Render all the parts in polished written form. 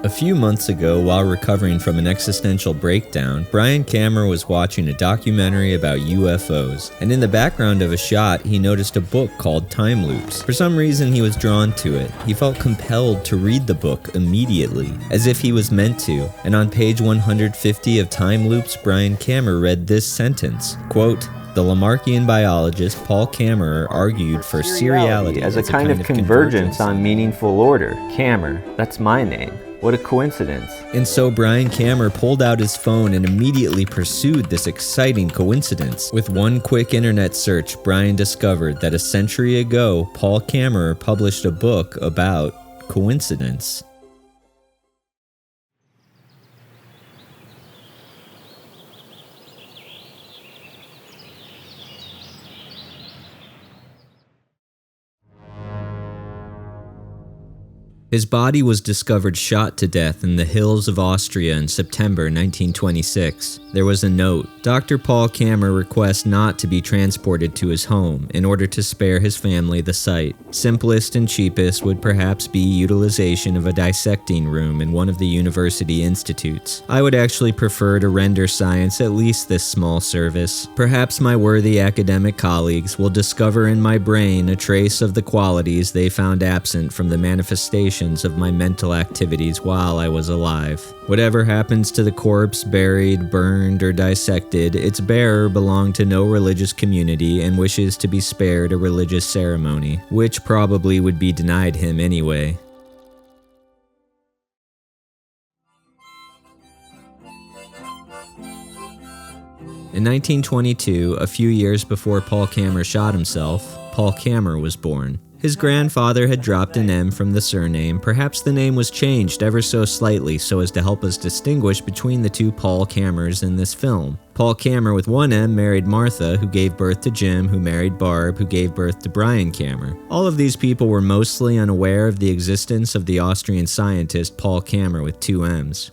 A few months ago, while recovering from an existential breakdown, Paul Kammerer was watching a documentary about UFOs, and in the background of a shot, he noticed a book called Time Loops. For some reason, he was drawn to it. He felt compelled to read the book immediately, as if he was meant to, and on page 150 of Time Loops, Paul Kammerer read this sentence, quote, "The Lamarckian biologist Paul Kammerer argued for seriality as a kind of convergence on meaningful order. Kammerer, that's my name. What a coincidence." And so Paul Kammerer pulled out his phone and immediately pursued this exciting coincidence. With one quick internet search, Brian discovered that a century ago, Paul Kammerer published a book about coincidence. His body was discovered shot to death in the hills of Austria in September 1926. There was a note. Dr. Paul Kammerer requests not to be transported to his home in order to spare his family the sight. Simplest and cheapest would perhaps be utilization of a dissecting room in one of the university institutes. I would actually prefer to render science at least this small service. Perhaps my worthy academic colleagues will discover in my brain a trace of the qualities they found absent from the manifestation of my mental activities while I was alive. Whatever happens to the corpse buried, burned, or dissected, its bearer belonged to no religious community and wishes to be spared a religious ceremony, which probably would be denied him anyway. In 1922, a few years before Paul Kammerer shot himself, Paul Kammerer was born. His grandfather had dropped an M from the surname. Perhaps the name was changed ever so slightly so as to help us distinguish between the two Paul Kammerers in this film. Paul Kammerer with one M married Martha, who gave birth to Jim, who married Barb, who gave birth to Paul Kammerer. All of these people were mostly unaware of the existence of the Austrian scientist Paul Kammerer with two M's.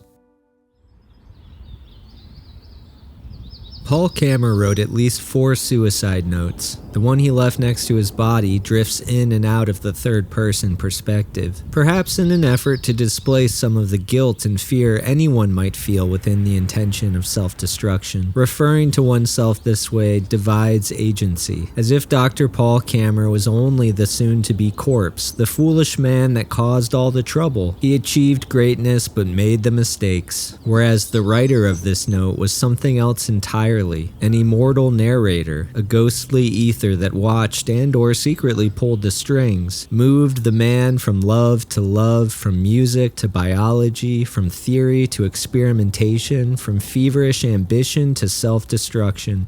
Paul Kammerer wrote at least 4 suicide notes. The one he left next to his body drifts in and out of the third-person perspective, perhaps in an effort to displace some of the guilt and fear anyone might feel within the intention of self-destruction. Referring to oneself this way divides agency, as if Dr. Paul Kammerer was only the soon-to-be corpse, the foolish man that caused all the trouble. He achieved greatness but made the mistakes, whereas the writer of this note was something else entirely, an immortal narrator, a ghostly ether that watched and or secretly pulled the strings, moved the man from love to love, from music to biology, from theory to experimentation, from feverish ambition to self-destruction.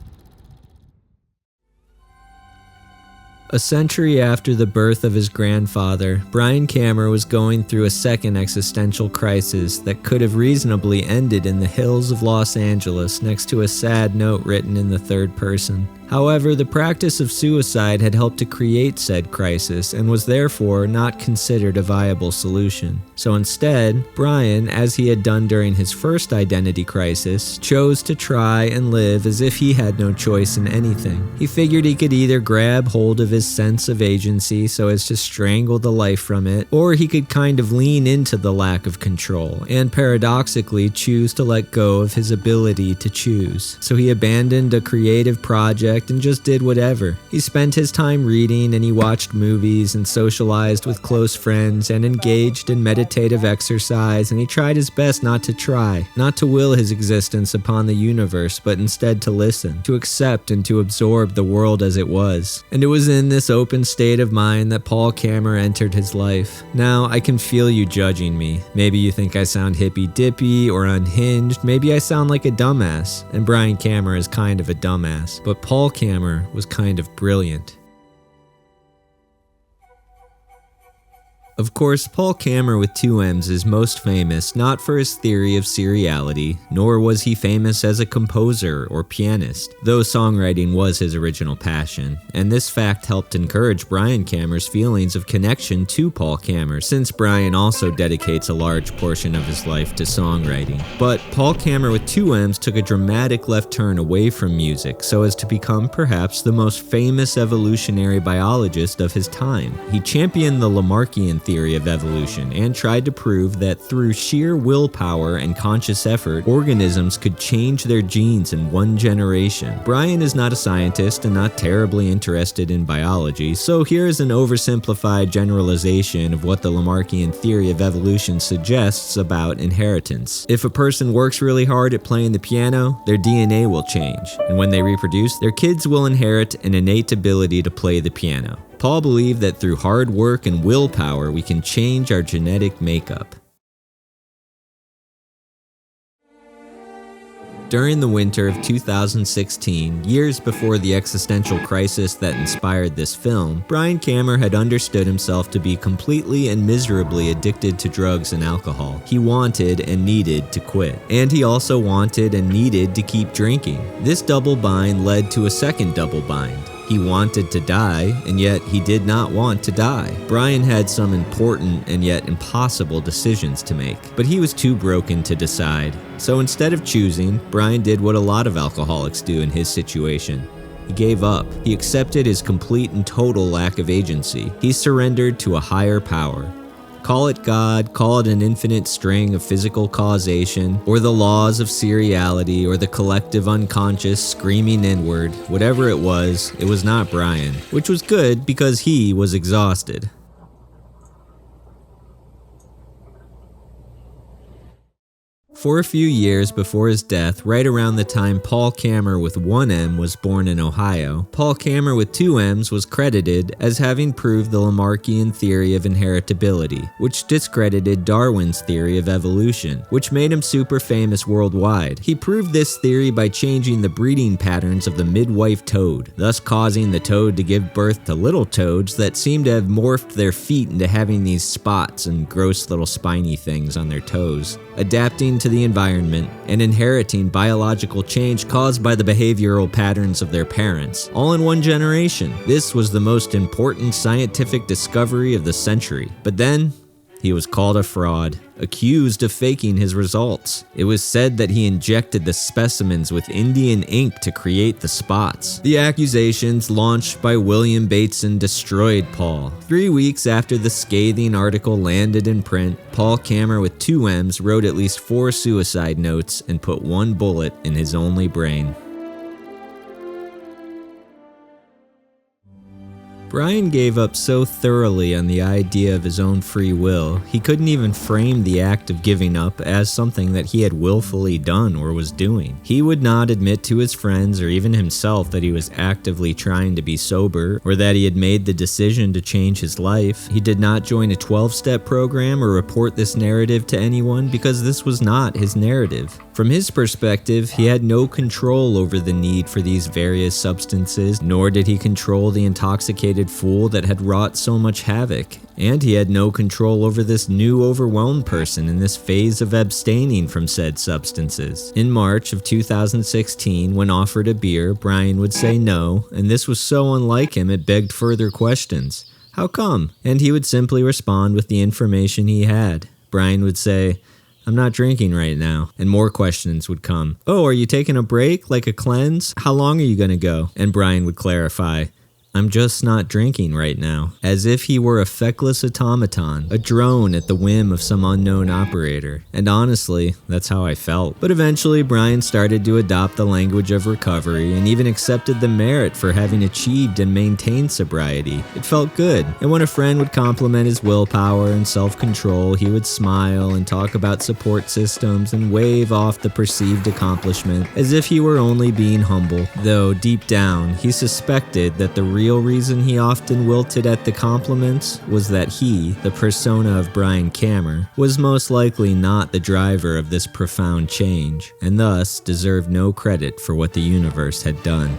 A century after the birth of his grandfather, Paul Kammerer was going through a second existential crisis that could have reasonably ended in the hills of Los Angeles next to a sad note written in the third person. However, the practice of suicide had helped to create said crisis and was therefore not considered a viable solution. So instead, Brian, as he had done during his first identity crisis, chose to try and live as if he had no choice in anything. He figured he could either grab hold of his sense of agency so as to strangle the life from it, or he could kind of lean into the lack of control and paradoxically choose to let go of his ability to choose. So he abandoned a creative project and just did whatever. He spent his time reading and he watched movies and socialized with close friends and engaged in meditative exercise, and he tried his best not to will his existence upon the universe, but instead to listen, to accept and to absorb the world as it was. And it was in this open state of mind that Paul Kammerer entered his life. Now, I can feel you judging me. Maybe you think I sound hippy-dippy or unhinged. Maybe I sound like a dumbass. And Paul Kammerer is kind of a dumbass. But Paul Kammerer was kind of brilliant. Of course, Paul Kammerer with two M's is most famous not for his theory of seriality, nor was he famous as a composer or pianist, though songwriting was his original passion, and this fact helped encourage Paul Kammerer's feelings of connection to Paul Kammerer, since Brian also dedicates a large portion of his life to songwriting. But Paul Kammerer with two M's took a dramatic left turn away from music so as to become perhaps the most famous evolutionary biologist of his time. He championed the Lamarckian theory of evolution and tried to prove that through sheer willpower and conscious effort, organisms could change their genes in one generation. Brian is not a scientist and not terribly interested in biology, so here is an oversimplified generalization of what the Lamarckian theory of evolution suggests about inheritance. If a person works really hard at playing the piano, their DNA will change, and when they reproduce, their kids will inherit an innate ability to play the piano. Paul believed that through hard work and willpower, we can change our genetic makeup. During the winter of 2016, years before the existential crisis that inspired this film, Paul Kammerer had understood himself to be completely and miserably addicted to drugs and alcohol. He wanted and needed to quit. And he also wanted and needed to keep drinking. This double bind led to a second double bind. He wanted to die, and yet he did not want to die. Brian had some important and yet impossible decisions to make, but he was too broken to decide. So instead of choosing, Brian did what a lot of alcoholics do in his situation. He gave up. He accepted his complete and total lack of agency. He surrendered to a higher power. Call it God, call it an infinite string of physical causation, or the laws of seriality, or the collective unconscious screaming inward. Whatever it was not Brian, which was good because he was exhausted. For a few years before his death, right around the time Paul Kammerer with one M was born in Ohio, Paul Kammerer with two M's was credited as having proved the Lamarckian theory of inheritability, which discredited Darwin's theory of evolution, which made him super famous worldwide. He proved this theory by changing the breeding patterns of the midwife toad, thus causing the toad to give birth to little toads that seem to have morphed their feet into having these spots and gross little spiny things on their toes, adapting to the environment and inheriting biological change caused by the behavioral patterns of their parents, all in one generation. This was the most important scientific discovery of the century. But then, he was called a fraud, accused of faking his results. It was said that he injected the specimens with Indian ink to create the spots. The accusations launched by William Bateson destroyed Paul. 3 weeks after the scathing article landed in print, Paul Kammerer with two M's wrote at least 4 suicide notes and put one bullet in his only brain. Brian gave up so thoroughly on the idea of his own free will, he couldn't even frame the act of giving up as something that he had willfully done or was doing. He would not admit to his friends or even himself that he was actively trying to be sober or that he had made the decision to change his life. He did not join a 12-step program or report this narrative to anyone because this was not his narrative. From his perspective, he had no control over the need for these various substances, nor did he control the intoxicated fool that had wrought so much havoc. And he had no control over this new overwhelmed person in this phase of abstaining from said substances. In March of 2016, when offered a beer, Brian would say no, and this was so unlike him it begged further questions. How come? And he would simply respond with the information he had. Brian would say, I'm not drinking right now. And more questions would come. Oh, are you taking a break, like a cleanse? How long are you going to go? And Brian would clarify, I'm just not drinking right now, as if he were a feckless automaton, a drone at the whim of some unknown operator. And honestly, that's how I felt. But eventually, Brian started to adopt the language of recovery and even accepted the merit for having achieved and maintained sobriety. It felt good. And when a friend would compliment his willpower and self-control, he would smile and talk about support systems and wave off the perceived accomplishment as if he were only being humble. Though deep down, he suspected that the real reason he often wilted at the compliments was that he, the persona of Paul Kammerer, was most likely not the driver of this profound change, and thus deserved no credit for what the universe had done.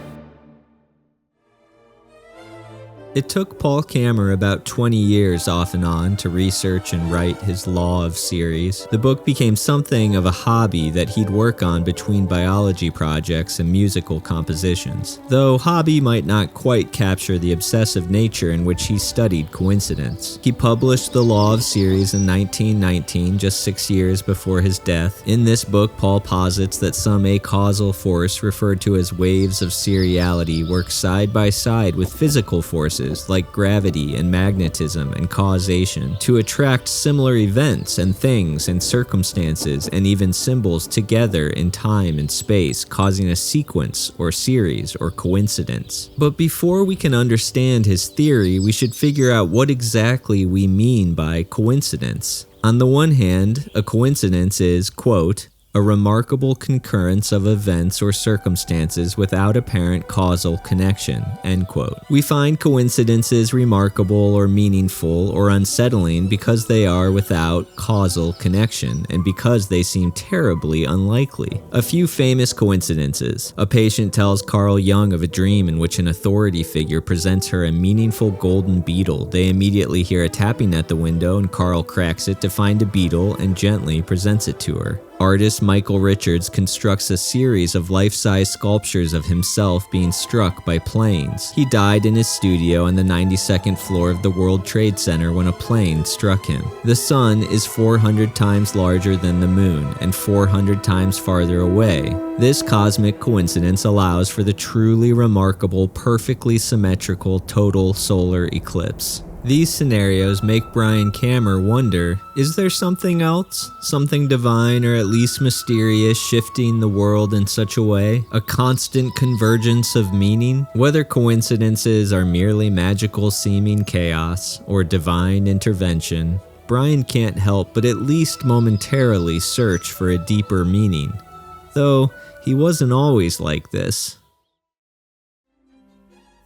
It took Paul Kammerer about 20 years off and on to research and write his Law of Series. The book became something of a hobby that he'd work on between biology projects and musical compositions, though hobby might not quite capture the obsessive nature in which he studied coincidence. He published the Law of Series in 1919, just 6 years before his death. In this book, Paul posits that some acausal force referred to as waves of seriality work side by side with physical forces forces like gravity and magnetism and causation to attract similar events and things and circumstances and even symbols together in time and space, causing a sequence or series or coincidence. But before we can understand his theory, we should figure out what exactly we mean by coincidence. On the one hand, a coincidence is, quote, a remarkable concurrence of events or circumstances without apparent causal connection, end quote. We find coincidences remarkable or meaningful or unsettling because they are without causal connection and because they seem terribly unlikely. A few famous coincidences. A patient tells Carl Jung of a dream in which an authority figure presents her a meaningful golden beetle. They immediately hear a tapping at the window and Carl cracks it to find a beetle and gently presents it to her. Artist Michael Richards constructs a series of life-size sculptures of himself being struck by planes. He died in his studio on the 92nd floor of the World Trade Center when a plane struck him. The sun is 400 times larger than the moon and 400 times farther away. This cosmic coincidence allows for the truly remarkable, perfectly symmetrical total solar eclipse. These scenarios make Paul Kammerer wonder, is there something else? Something divine or at least mysterious shifting the world in such a way? A constant convergence of meaning? Whether coincidences are merely magical seeming chaos or divine intervention, Brian can't help but at least momentarily search for a deeper meaning. Though, he wasn't always like this.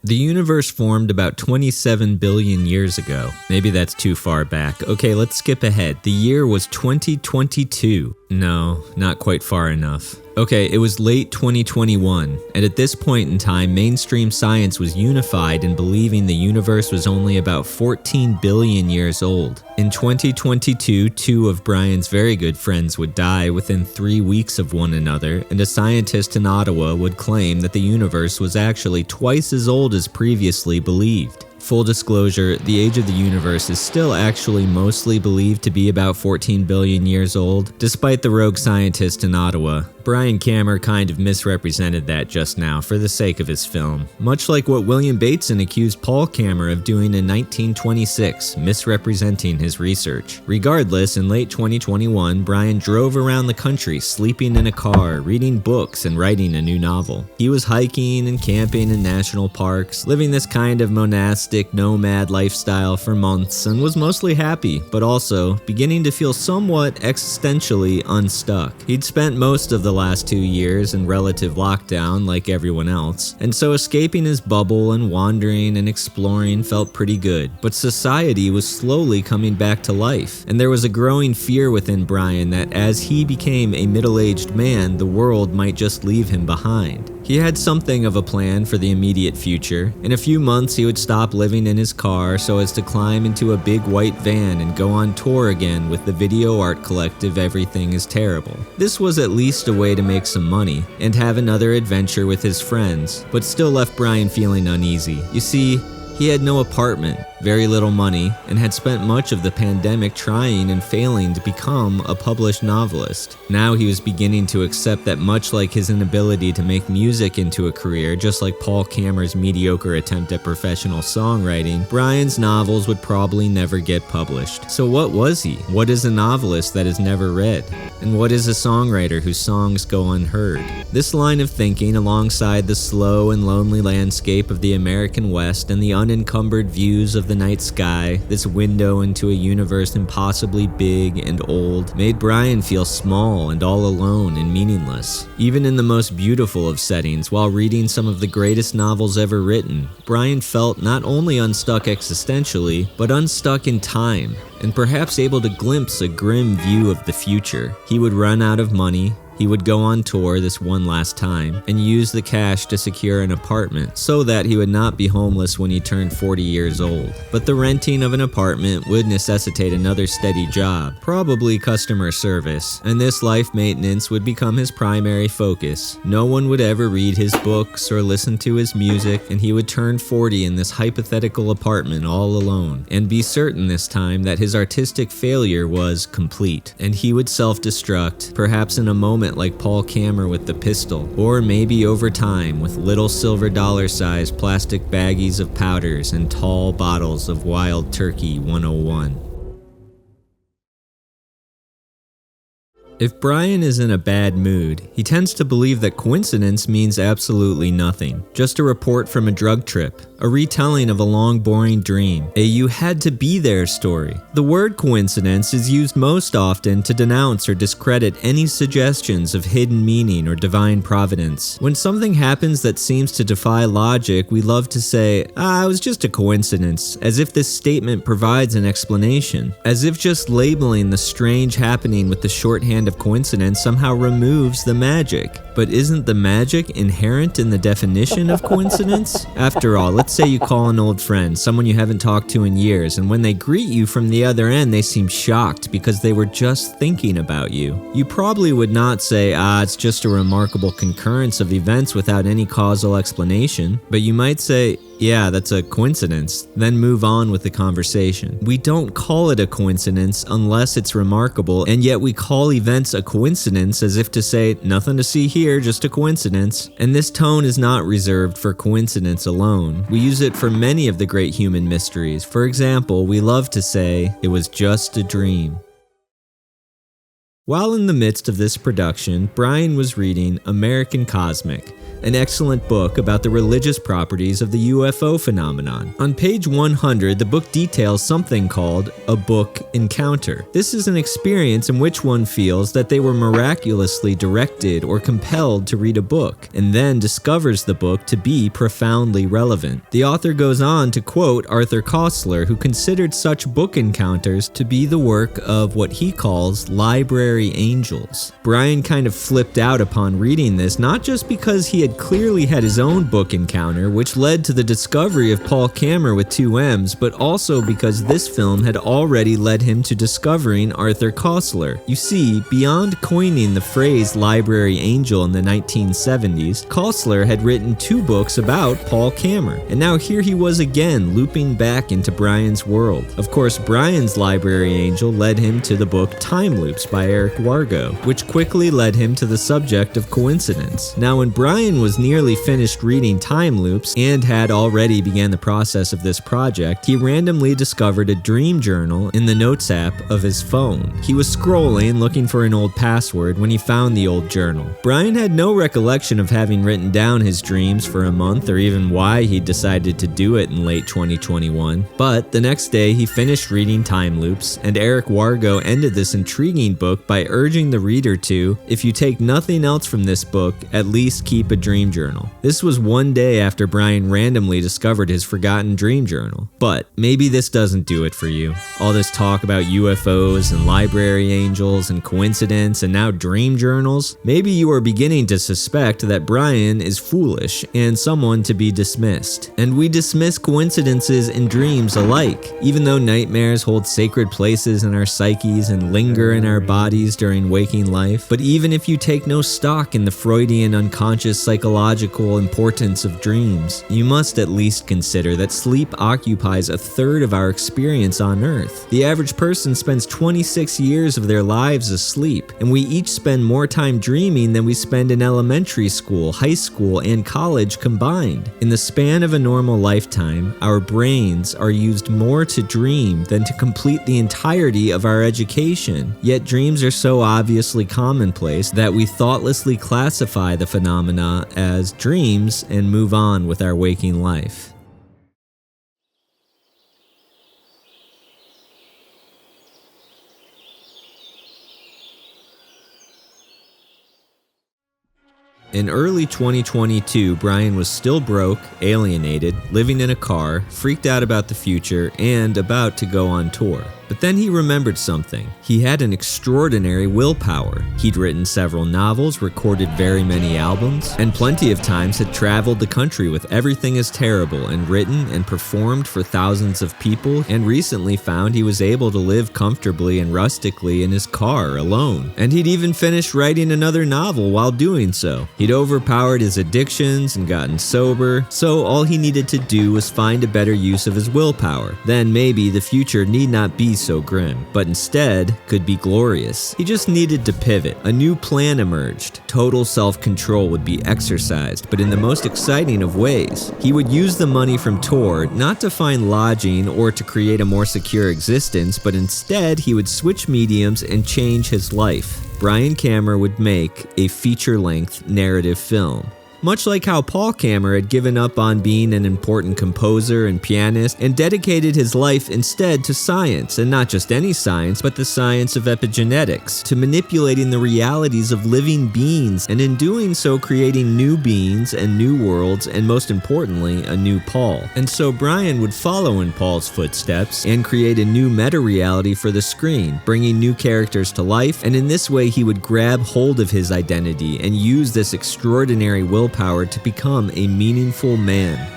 The universe formed about 27 billion years ago. Maybe that's too far back. Okay, let's skip ahead. The year was 2022. No, not quite far enough. Okay, it was late 2021, and at this point in time, mainstream science was unified in believing the universe was only about 14 billion years old. In 2022, two of Brian's very good friends would die within 3 weeks of one another, and a scientist in Ottawa would claim that the universe was actually twice as old as previously believed. Full disclosure, the age of the universe is still actually mostly believed to be about 14 billion years old, despite the rogue scientist in Ottawa. Paul Kammerer kind of misrepresented that just now for the sake of his film, much like what William Bateson accused Paul Kammerer of doing in 1926, misrepresenting his research. Regardless, in late 2021, Brian drove around the country sleeping in a car, reading books, and writing a new novel. He was hiking and camping in national parks, living this kind of monastic, nomad lifestyle for months, and was mostly happy, but also beginning to feel somewhat existentially unstuck. He'd spent most of the last 2 years in relative lockdown like everyone else, and so escaping his bubble and wandering and exploring felt pretty good. But society was slowly coming back to life, and there was a growing fear within Brian that as he became a middle-aged man, the world might just leave him behind. He had something of a plan for the immediate future. In a few months, he would stop living in his car so as to climb into a big white van and go on tour again with the video art collective Everything is Terrible. This was at least a way to make some money and have another adventure with his friends, but still left Brian feeling uneasy. You see, he had no apartment, very little money, and had spent much of the pandemic trying and failing to become a published novelist. Now he was beginning to accept that much like his inability to make music into a career, just like Paul Kammerer's mediocre attempt at professional songwriting, Brian's novels would probably never get published. So what was he? What is a novelist that is never read? And what is a songwriter whose songs go unheard? This line of thinking, alongside the slow and lonely landscape of the American West and the unencumbered views of the night sky, this window into a universe impossibly big and old, made Brian feel small and all alone and meaningless. Even in the most beautiful of settings, while reading some of the greatest novels ever written, Brian felt not only unstuck existentially, but unstuck in time, and perhaps able to glimpse a grim view of the future. He would run out of money. He would go on tour this one last time and use the cash to secure an apartment so that he would not be homeless when he turned 40 years old. But the renting of an apartment would necessitate another steady job, probably customer service, and this life maintenance would become his primary focus. No one would ever read his books or listen to his music, and he would turn 40 in this hypothetical apartment all alone, and be certain this time that his his artistic failure was complete, and he would self-destruct, perhaps in a moment like Paul Kammerer with the pistol, or maybe over time with little silver dollar-sized plastic baggies of powders and tall bottles of Wild Turkey 101. If Brian is in a bad mood, he tends to believe that coincidence means absolutely nothing. Just a report from a drug trip, a retelling of a long boring dream, a you had to be there story. The word coincidence is used most often to denounce or discredit any suggestions of hidden meaning or divine providence. When something happens that seems to defy logic, we love to say, it was just a coincidence, as if this statement provides an explanation, as if just labeling the strange happening with the shorthand of coincidence somehow removes the magic. But isn't the magic inherent in the definition of coincidence? After all, let's say you call an old friend, someone you haven't talked to in years, and when they greet you from the other end, they seem shocked because they were just thinking about you. You probably would not say, it's just a remarkable concurrence of events without any causal explanation, but you might say, yeah, that's a coincidence, then move on with the conversation. We don't call it a coincidence unless it's remarkable, and yet we call events a coincidence as if to say, nothing to see here, just a coincidence. And this tone is not reserved for coincidence alone. We use it for many of the great human mysteries. For example, we love to say, it was just a dream. While in the midst of this production, Brian was reading American Cosmic, an excellent book about the religious properties of the UFO phenomenon. On page 100, the book details something called a book encounter. This is an experience in which one feels that they were miraculously directed or compelled to read a book, and then discovers the book to be profoundly relevant. The author goes on to quote Arthur Koestler, who considered such book encounters to be the work of what he calls library angels. Brian kind of flipped out upon reading this, not just because he had clearly had his own book encounter, which led to the discovery of Paul Kammerer with 2 M's, but also because this film had already led him to discovering Arthur Koestler. You see, beyond coining the phrase library angel in the 1970s, Koestler had written 2 books about Paul Kammerer, and now here he was again looping back into Brian's world. Of course, Brian's library angel led him to the book Time Loops by Eric Wargo, which quickly led him to the subject of coincidence. Now, when Brian was nearly finished reading Time Loops and had already began the process of this project, he randomly discovered a dream journal in the notes app of his phone. He was scrolling looking for an old password when he found the old journal. Brian had no recollection of having written down his dreams for a month or even why he decided to do it in late 2021, but the next day he finished reading Time Loops, and Eric Wargo ended this intriguing book by urging the reader to, if you take nothing else from this book, at least keep a dream journal. This was one day after Brian randomly discovered his forgotten dream journal. But maybe this doesn't do it for you. All this talk about UFOs and library angels and coincidence and now dream journals. Maybe you are beginning to suspect that Brian is foolish and someone to be dismissed. And we dismiss coincidences and dreams alike, even though nightmares hold sacred places in our psyches and linger in our bodies during waking life. But even if you take no stock in the Freudian unconscious psychological importance of dreams, you must at least consider that sleep occupies 1/3 of our experience on Earth. The average person spends 26 years of their lives asleep, and we each spend more time dreaming than we spend in elementary school, high school, and college combined. In the span of a normal lifetime, our brains are used more to dream than to complete the entirety of our education. Yet dreams are so obviously commonplace that we thoughtlessly classify the phenomena as dreams and move on with our waking life. In early 2022, Brian was still broke, alienated, living in a car, freaked out about the future, and about to go on tour. But then he remembered something. He had an extraordinary willpower. He'd written several novels, recorded very many albums, and plenty of times had traveled the country with Everything Is Terrible and written and performed for thousands of people, and recently found he was able to live comfortably and rustically in his car alone. And he'd even finished writing another novel while doing so. He'd overpowered his addictions and gotten sober, so all he needed to do was find a better use of his willpower. Then maybe the future need not be so grim, but instead could be glorious. He just needed to pivot. A new plan emerged. Total self-control would be exercised, but in the most exciting of ways. He would use the money from Tor not to find lodging or to create a more secure existence, but instead he would switch mediums and change his life. Brian Kammerer would make a feature-length narrative film. Much like how Paul Kammerer had given up on being an important composer and pianist and dedicated his life instead to science, and not just any science, but the science of epigenetics, to manipulating the realities of living beings, and in doing so creating new beings and new worlds, and most importantly, a new Paul. And so Brian would follow in Paul's footsteps and create a new meta-reality for the screen, bringing new characters to life, and in this way he would grab hold of his identity and use this extraordinary willpower to become a meaningful man.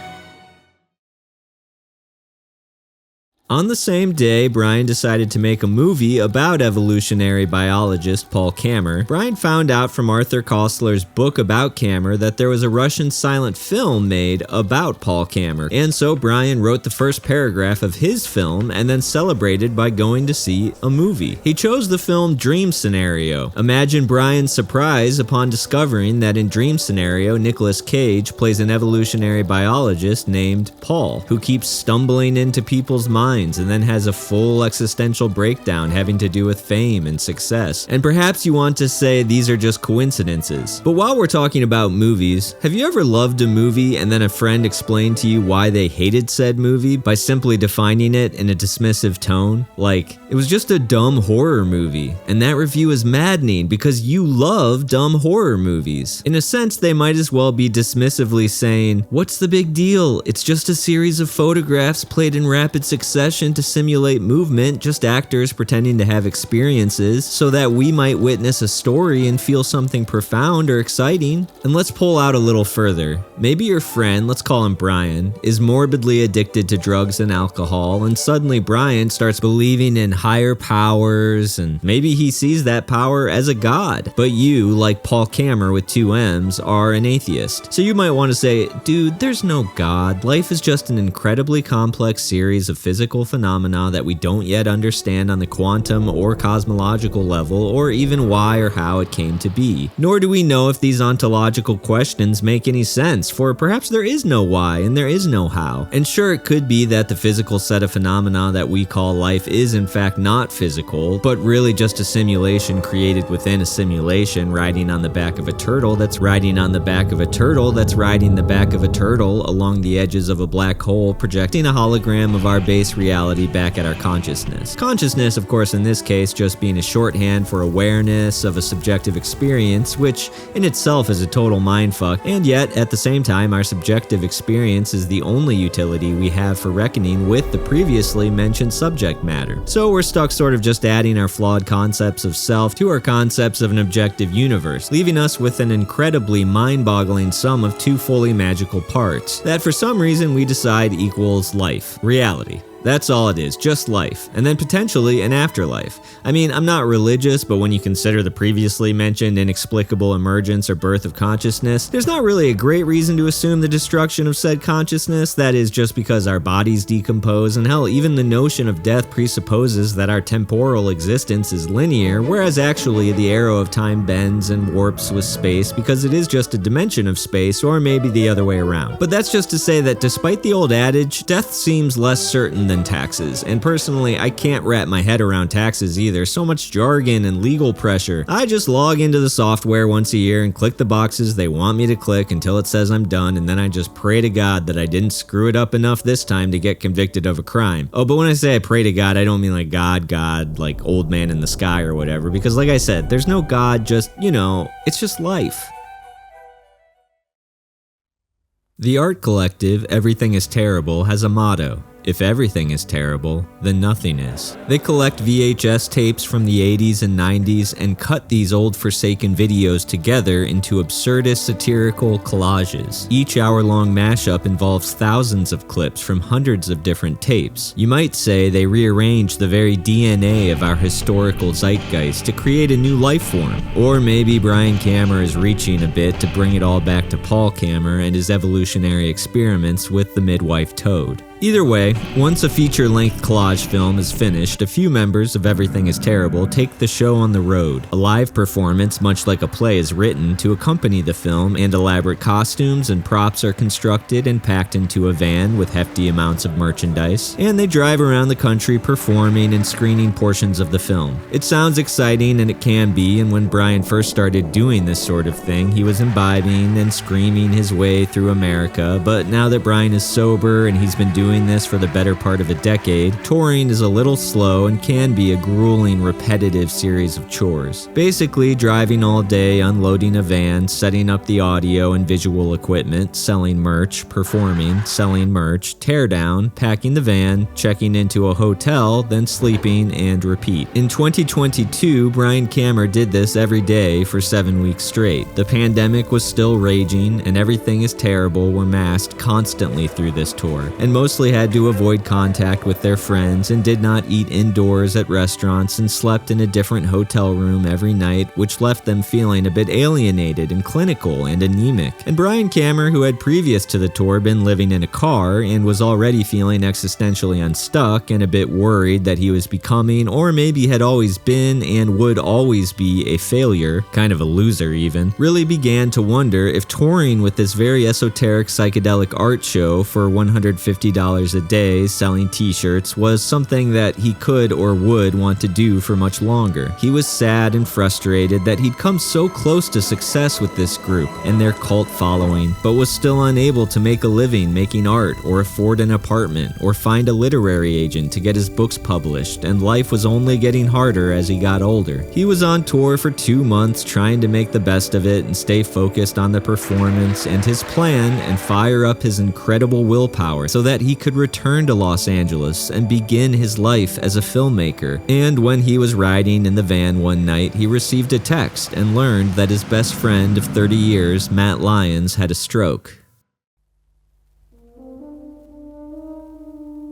On the same day, Brian decided to make a movie about evolutionary biologist Paul Kammerer. Brian found out from Arthur Koestler's book about Kammerer that there was a Russian silent film made about Paul Kammerer, and so Brian wrote the first paragraph of his film and then celebrated by going to see a movie. He chose the film Dream Scenario. Imagine Brian's surprise upon discovering that in Dream Scenario, Nicolas Cage plays an evolutionary biologist named Paul, who keeps stumbling into people's minds and then has a full existential breakdown having to do with fame and success. And perhaps you want to say these are just coincidences. But while we're talking about movies, have you ever loved a movie and then a friend explained to you why they hated said movie by simply defining it in a dismissive tone? Like, it was just a dumb horror movie. And that review is maddening because you love dumb horror movies. In a sense, they might as well be dismissively saying, "What's the big deal? It's just a series of photographs played in rapid succession to simulate movement, just actors pretending to have experiences so that we might witness a story and feel something profound or exciting." And let's pull out a little further. Maybe your friend, let's call him Brian, is morbidly addicted to drugs and alcohol, and suddenly Brian starts believing in higher powers, and maybe he sees that power as a god. But you, like Paul Kammerer with 2 M's, are an atheist. So you might want to say, dude, there's no god. Life is just an incredibly complex series of physical phenomena that we don't yet understand on the quantum or cosmological level, or even why or how it came to be. Nor do we know if these ontological questions make any sense, for perhaps there is no why and there is no how. And sure, it could be that the physical set of phenomena that we call life is in fact not physical, but really just a simulation created within a simulation, riding on the back of a turtle that's riding on the back of a turtle that's riding the back of a turtle along the edges of a black hole, projecting a hologram of our base reality back at our consciousness. Consciousness, of course, in this case, just being a shorthand for awareness of a subjective experience, which in itself is a total mindfuck, and yet, at the same time, our subjective experience is the only utility we have for reckoning with the previously mentioned subject matter. So we're stuck sort of just adding our flawed concepts of self to our concepts of an objective universe, leaving us with an incredibly mind-boggling sum of 2 fully magical parts that for some reason we decide equals life, reality. That's all it is, just life, and then potentially an afterlife. I mean, I'm not religious, but when you consider the previously mentioned inexplicable emergence or birth of consciousness, there's not really a great reason to assume the destruction of said consciousness. That is just because our bodies decompose, and hell, even the notion of death presupposes that our temporal existence is linear, whereas actually the arrow of time bends and warps with space because it is just a dimension of space, or maybe the other way around. But that's just to say that despite the old adage, death seems less certain than taxes, and personally I can't wrap my head around taxes either. So much jargon and legal pressure. I just log into the software once a year and click the boxes they want me to click until it says I'm done, and then I just pray to God that I didn't screw it up enough this time to get convicted of a crime. Oh, but when I say I pray to God, I don't mean like God, like old man in the sky or whatever, because like I said, there's no God, just, it's just life. The art collective Everything is Terrible has a motto: if everything is terrible, then nothing is. They collect VHS tapes from the 80s and 90s and cut these old forsaken videos together into absurdist satirical collages. Each hour-long mashup involves thousands of clips from hundreds of different tapes. You might say they rearrange the very DNA of our historical zeitgeist to create a new life form. Or maybe Brian Kammerer is reaching a bit to bring it all back to Paul Kammerer and his evolutionary experiments with the midwife toad. Either way, once a feature-length collage film is finished, a few members of Everything is Terrible take the show on the road. A live performance, much like a play, is written to accompany the film, and elaborate costumes and props are constructed and packed into a van with hefty amounts of merchandise, and they drive around the country performing and screening portions of the film. It sounds exciting, and it can be, and when Brian first started doing this sort of thing, he was imbibing and screaming his way through America, but now that Brian is sober and he's been doing this for the better part of a decade, touring is a little slow and can be a grueling, repetitive series of chores. Basically, driving all day, unloading a van, setting up the audio and visual equipment, selling merch, performing, selling merch, tear down, packing the van, checking into a hotel, then sleeping, and repeat. In 2022, Brian Kammerer did this every day for 7 weeks straight. The pandemic was still raging, and Everything is Terrible were masked constantly through this tour, and mostly had to avoid contact with their friends and did not eat indoors at restaurants and slept in a different hotel room every night, which left them feeling a bit alienated and clinical and anemic. And Brian Kammerer, who had previous to the tour been living in a car and was already feeling existentially unstuck and a bit worried that he was becoming, or maybe had always been and would always be, a failure, kind of a loser even, really began to wonder if touring with this very esoteric psychedelic art show for $150 a day selling t-shirts was something that he could or would want to do for much longer. He was sad and frustrated that he'd come so close to success with this group and their cult following, but was still unable to make a living making art or afford an apartment or find a literary agent to get his books published, and life was only getting harder as he got older. He was on tour for 2 months trying to make the best of it and stay focused on the performance and his plan and fire up his incredible willpower so that he could return to Los Angeles and begin his life as a filmmaker. And when he was riding in the van one night, he received a text and learned that his best friend of 30 years, Matt Lyons, had a stroke.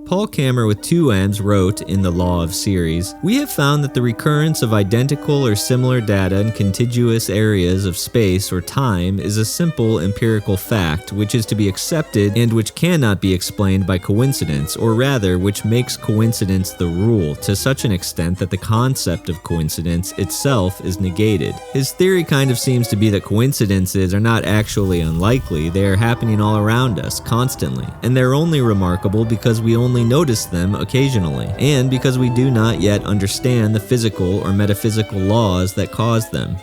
Paul Kammerer with 2 M's wrote in The Law of Series, "We have found that the recurrence of identical or similar data in contiguous areas of space or time is a simple empirical fact which is to be accepted and which cannot be explained by coincidence, or rather which makes coincidence the rule to such an extent that the concept of coincidence itself is negated." His theory kind of seems to be that coincidences are not actually unlikely, they are happening all around us, constantly, and they're only remarkable because we only notice them occasionally, and because we do not yet understand the physical or metaphysical laws that cause them.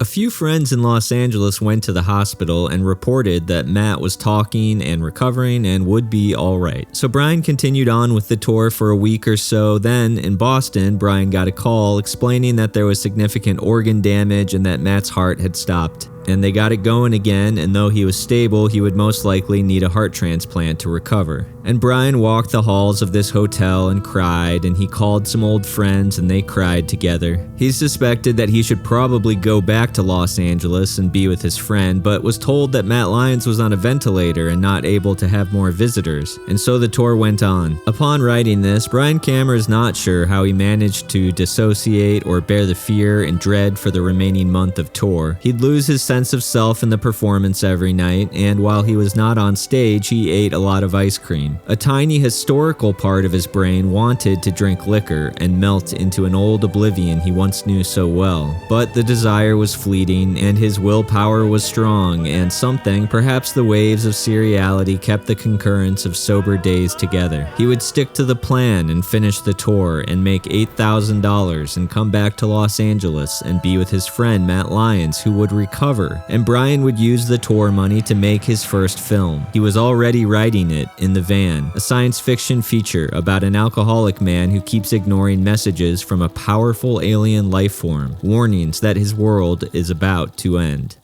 A few friends in Los Angeles went to the hospital and reported that Matt was talking and recovering and would be alright. So Brian continued on with the tour for a week or so. Then, in Boston, Brian got a call explaining that there was significant organ damage and that Matt's heart had stopped. And they got it going again, and though he was stable, he would most likely need a heart transplant to recover. And Brian walked the halls of this hotel and cried, and he called some old friends and they cried together. He suspected that he should probably go back to Los Angeles and be with his friend, but was told that Matt Lyons was on a ventilator and not able to have more visitors, and so the tour went on. Upon writing this, Brian Kammerer is not sure how he managed to dissociate or bear the fear and dread for the remaining month of tour. He'd lose his sense of self in the performance every night, and while he was not on stage, he ate a lot of ice cream. A tiny historical part of his brain wanted to drink liquor and melt into an old oblivion he once knew so well, but the desire was fleeting and his willpower was strong, and something, perhaps the waves of seriality, kept the concurrence of sober days together. He would stick to the plan and finish the tour and make $8,000 and come back to Los Angeles and be with his friend Matt Lyons, who would recover, and Brian would use the tour money to make his first film. He was already writing it in the van, a science fiction feature about an alcoholic man who keeps ignoring messages from a powerful alien life form, warnings that his world is about to end.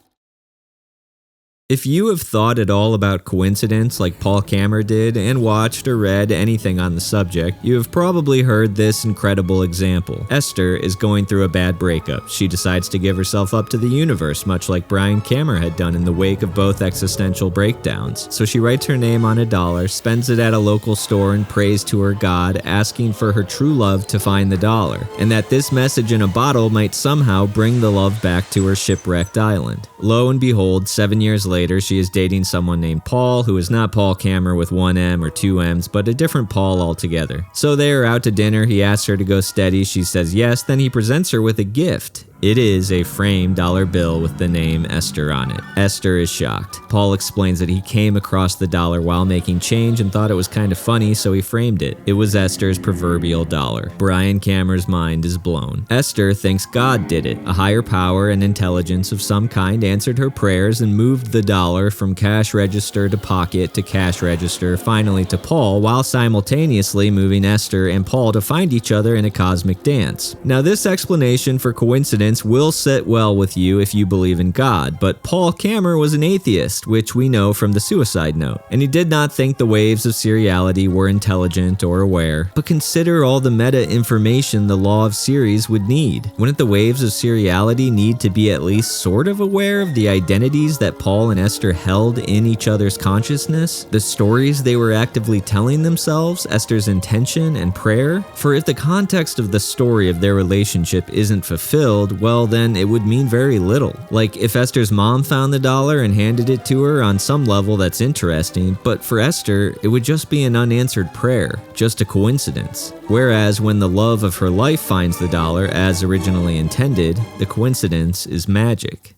If you have thought at all about coincidence like Paul Kammerer did and watched or read anything on the subject, you have probably heard this incredible example. Esther is going through a bad breakup. She decides to give herself up to the universe, much like Brian Kammerer had done in the wake of both existential breakdowns. So she writes her name on $1, spends it at a local store, and prays to her God, asking for her true love to find the dollar, and that this message in a bottle might somehow bring the love back to her shipwrecked island. Lo and behold, 7 years later, later, she is dating someone named Paul, who is not Paul Kammerer with one M or two M's, but a different Paul altogether. So they are out to dinner. He asks her to go steady. She says yes. Then he presents her with a gift. It is a framed dollar bill with the name Esther on it. Esther is shocked. Paul explains that he came across the dollar while making change and thought it was kind of funny, so he framed it. It was Esther's proverbial dollar. Brian Kammerer's mind is blown. Esther thinks God did it. A higher power and intelligence of some kind answered her prayers and moved the dollar from cash register to pocket to cash register, finally to Paul, while simultaneously moving Esther and Paul to find each other in a cosmic dance. Now, this explanation for coincidence will sit well with you if you believe in God, but Paul Kammerer was an atheist, which we know from the suicide note, and he did not think the waves of seriality were intelligent or aware. But consider all the meta information the law of series would need. Wouldn't the waves of seriality need to be at least sort of aware of the identities that Paul and Esther held in each other's consciousness? The stories they were actively telling themselves, Esther's intention and prayer? For if the context of the story of their relationship isn't fulfilled, well, then it would mean very little. Like, if Esther's mom found the dollar and handed it to her, on some level that's interesting, but for Esther, it would just be an unanswered prayer, just a coincidence. Whereas when the love of her life finds the dollar as originally intended, the coincidence is magic.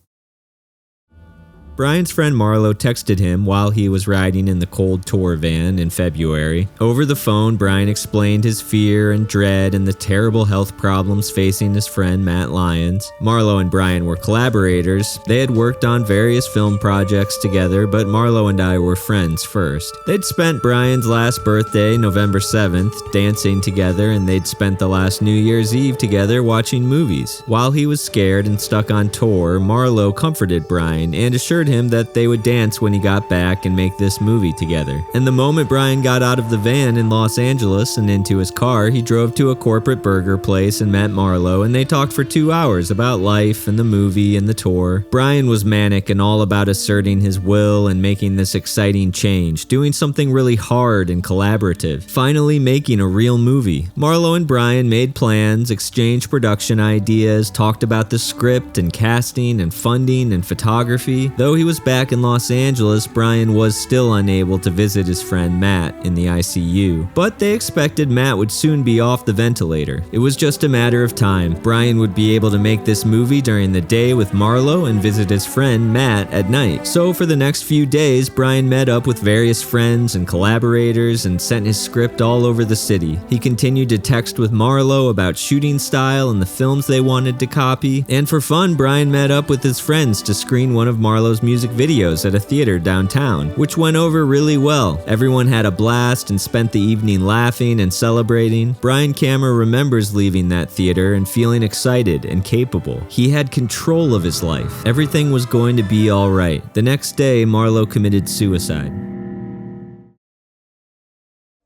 Brian's friend Marlo texted him while he was riding in the cold tour van in February. Over the phone, Brian explained his fear and dread and the terrible health problems facing his friend Matt Lyons. Marlo and Brian were collaborators. They had worked on various film projects together, but Marlo and I were friends first. They'd spent Brian's last birthday, November 7th, dancing together, and they'd spent the last New Year's Eve together watching movies. While he was scared and stuck on tour, Marlo comforted Brian and assured him that they would dance when he got back and make this movie together. And the moment Brian got out of the van in Los Angeles and into his car, he drove to a corporate burger place and met Marlo, and they talked for 2 hours about life and the movie and the tour. Brian was manic and all about asserting his will and making this exciting change, doing something really hard and collaborative, finally making a real movie. Marlo and Brian made plans, exchanged production ideas, talked about the script and casting and funding and photography. Though he was back in Los Angeles, Brian was still unable to visit his friend Matt in the ICU, but they expected Matt would soon be off the ventilator. It was just a matter of time. Brian would be able to make this movie during the day with Marlo and visit his friend Matt at night. So for the next few days, Brian met up with various friends and collaborators and sent his script all over the city. He continued to text with Marlo about shooting style and the films they wanted to copy, and for fun, Brian met up with his friends to screen one of Marlo's music videos at a theater downtown, which went over really well. Everyone had a blast and spent the evening laughing and celebrating. Brian Kammerer remembers leaving that theater and feeling excited and capable. He had control of his life. Everything was going to be all right. The next day, Marlo committed suicide.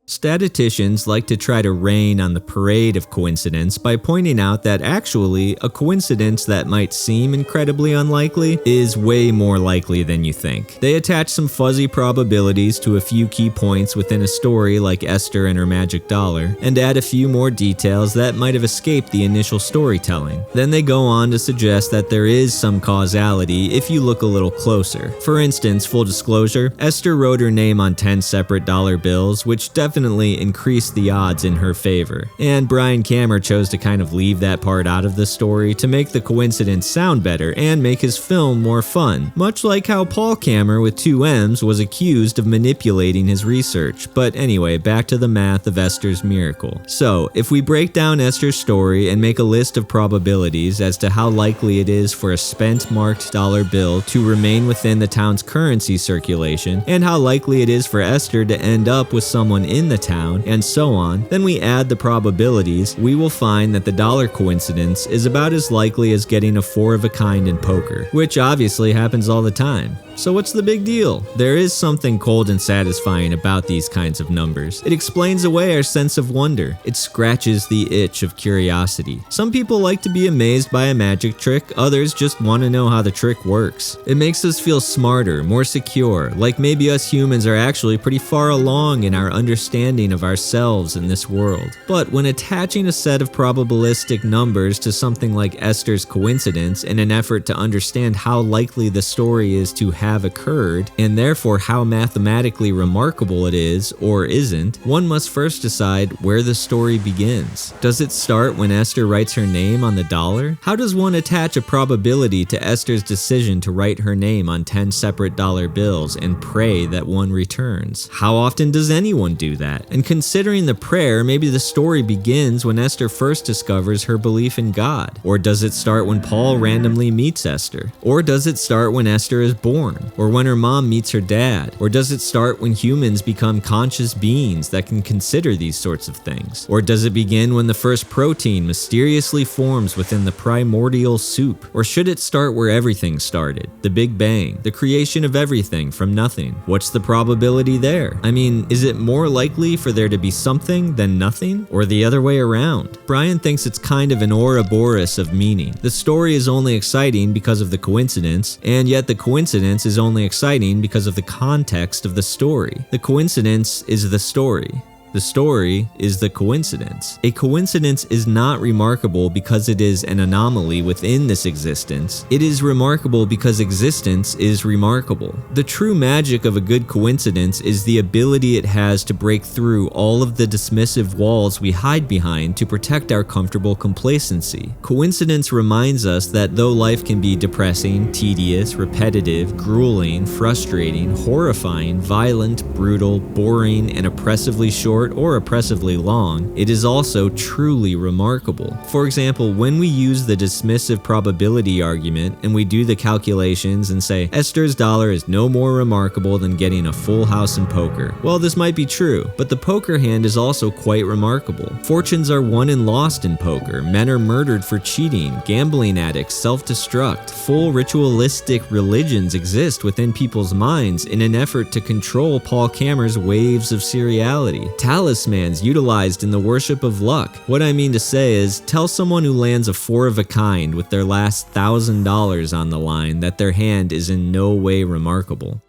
Statisticians like to try to rain on the parade of coincidence by pointing out that actually, a coincidence that might seem incredibly unlikely is way more likely than you think. They attach some fuzzy probabilities to a few key points within a story like Esther and her magic dollar, and add a few more details that might have escaped the initial storytelling. Then they go on to suggest that there is some causality if you look a little closer. For instance, full disclosure, Esther wrote her name on 10 separate dollar bills, which definitely increased the odds in her favor. And Brian Kammerer chose to kind of leave that part out of the story to make the coincidence sound better and make his film more fun, much like how Paul Kammerer with 2 M's was accused of manipulating his research. But anyway, back to the math of Esther's miracle. So, if we break down Esther's story and make a list of probabilities as to how likely it is for a spent marked dollar bill to remain within the town's currency circulation, and how likely it is for Esther to end up with someone in the town, and so on, then we add the probabilities, we will find that the dollar coincidence is about as likely as getting a 4 of a kind in poker, which obviously happens all the time. So what's the big deal? There is something cold and satisfying about these kinds of numbers. It explains away our sense of wonder. It scratches the itch of curiosity. Some people like to be amazed by a magic trick, others just want to know how the trick works. It makes us feel smarter, more secure, like maybe us humans are actually pretty far along in our understanding understanding of ourselves in this world. But when attaching a set of probabilistic numbers to something like Esther's coincidence in an effort to understand how likely the story is to have occurred, and therefore how mathematically remarkable it is or isn't, one must first decide where the story begins. Does it start when Esther writes her name on the dollar? How does one attach a probability to Esther's decision to write her name on 10 separate dollar bills and pray that one returns? How often does anyone do that? And considering the prayer, maybe the story begins when Esther first discovers her belief in God. Or does it start when Paul randomly meets Esther? Or does it start when Esther is born? Or when her mom meets her dad? Or does it start when humans become conscious beings that can consider these sorts of things? Or does it begin when the first protein mysteriously forms within the primordial soup? Or should it start where everything started? The Big Bang, the creation of everything from nothing. What's the probability there? I mean, is it more likely for there to be something than nothing? Or the other way around? Brian thinks it's kind of an Ouroboros of meaning. The story is only exciting because of the coincidence, and yet the coincidence is only exciting because of the context of the story. The coincidence is the story. The story is the coincidence. A coincidence is not remarkable because it is an anomaly within this existence. It is remarkable because existence is remarkable. The true magic of a good coincidence is the ability it has to break through all of the dismissive walls we hide behind to protect our comfortable complacency. Coincidence reminds us that though life can be depressing, tedious, repetitive, grueling, frustrating, horrifying, violent, brutal, boring, and oppressively short or oppressively long, it is also truly remarkable. For example, when we use the dismissive probability argument and we do the calculations and say, Esther's dollar is no more remarkable than getting a full house in poker. Well, this might be true, but the poker hand is also quite remarkable. Fortunes are won and lost in poker. Men are murdered for cheating. Gambling addicts self-destruct. Full ritualistic religions exist within people's minds in an effort to control Paul Kammerer's waves of seriality. Talismans utilized in the worship of luck. What I mean to say is, tell someone who lands a 4 of a kind with their last $1,000 on the line that their hand is in no way remarkable.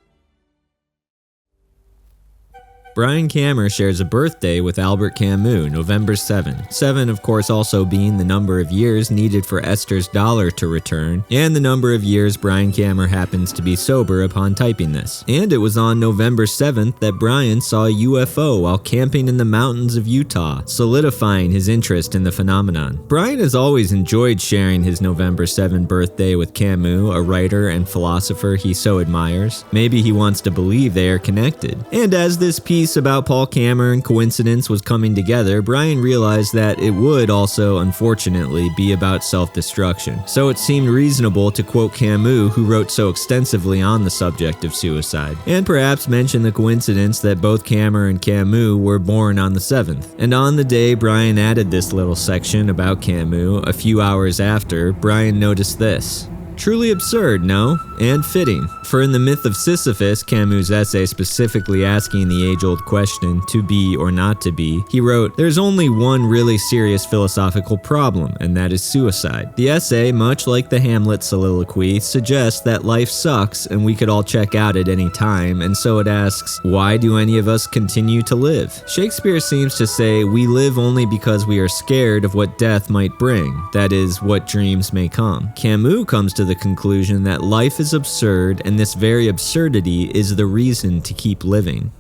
Brian Kammerer shares a birthday with Albert Camus, November 7. 7, of course, also being the number of years needed for Esther's dollar to return, and the number of years Brian Kammerer happens to be sober upon typing this. And it was on November 7th that Brian saw a UFO while camping in the mountains of Utah, solidifying his interest in the phenomenon. Brian has always enjoyed sharing his November 7 birthday with Camus, a writer and philosopher he so admires. Maybe he wants to believe they are connected. And as this piece about Paul Kammerer and coincidence was coming together, Brian realized that it would also, unfortunately, be about self-destruction. So it seemed reasonable to quote Camus, who wrote so extensively on the subject of suicide, and perhaps mention the coincidence that both Kammerer and Camus were born on the 7th. And on the day Brian added this little section about Camus, a few hours after, Brian noticed this. Truly absurd, no? And fitting. For in the myth of Sisyphus, Camus' essay specifically asking the age-old question, to be or not to be, he wrote, "There's only one really serious philosophical problem, and that is suicide." The essay, much like the Hamlet soliloquy, suggests that life sucks and we could all check out at any time, and so it asks, why do any of us continue to live? Shakespeare seems to say we live only because we are scared of what death might bring, that is, what dreams may come. Camus comes to the conclusion that life is absurd, and this very absurdity is the reason to keep living.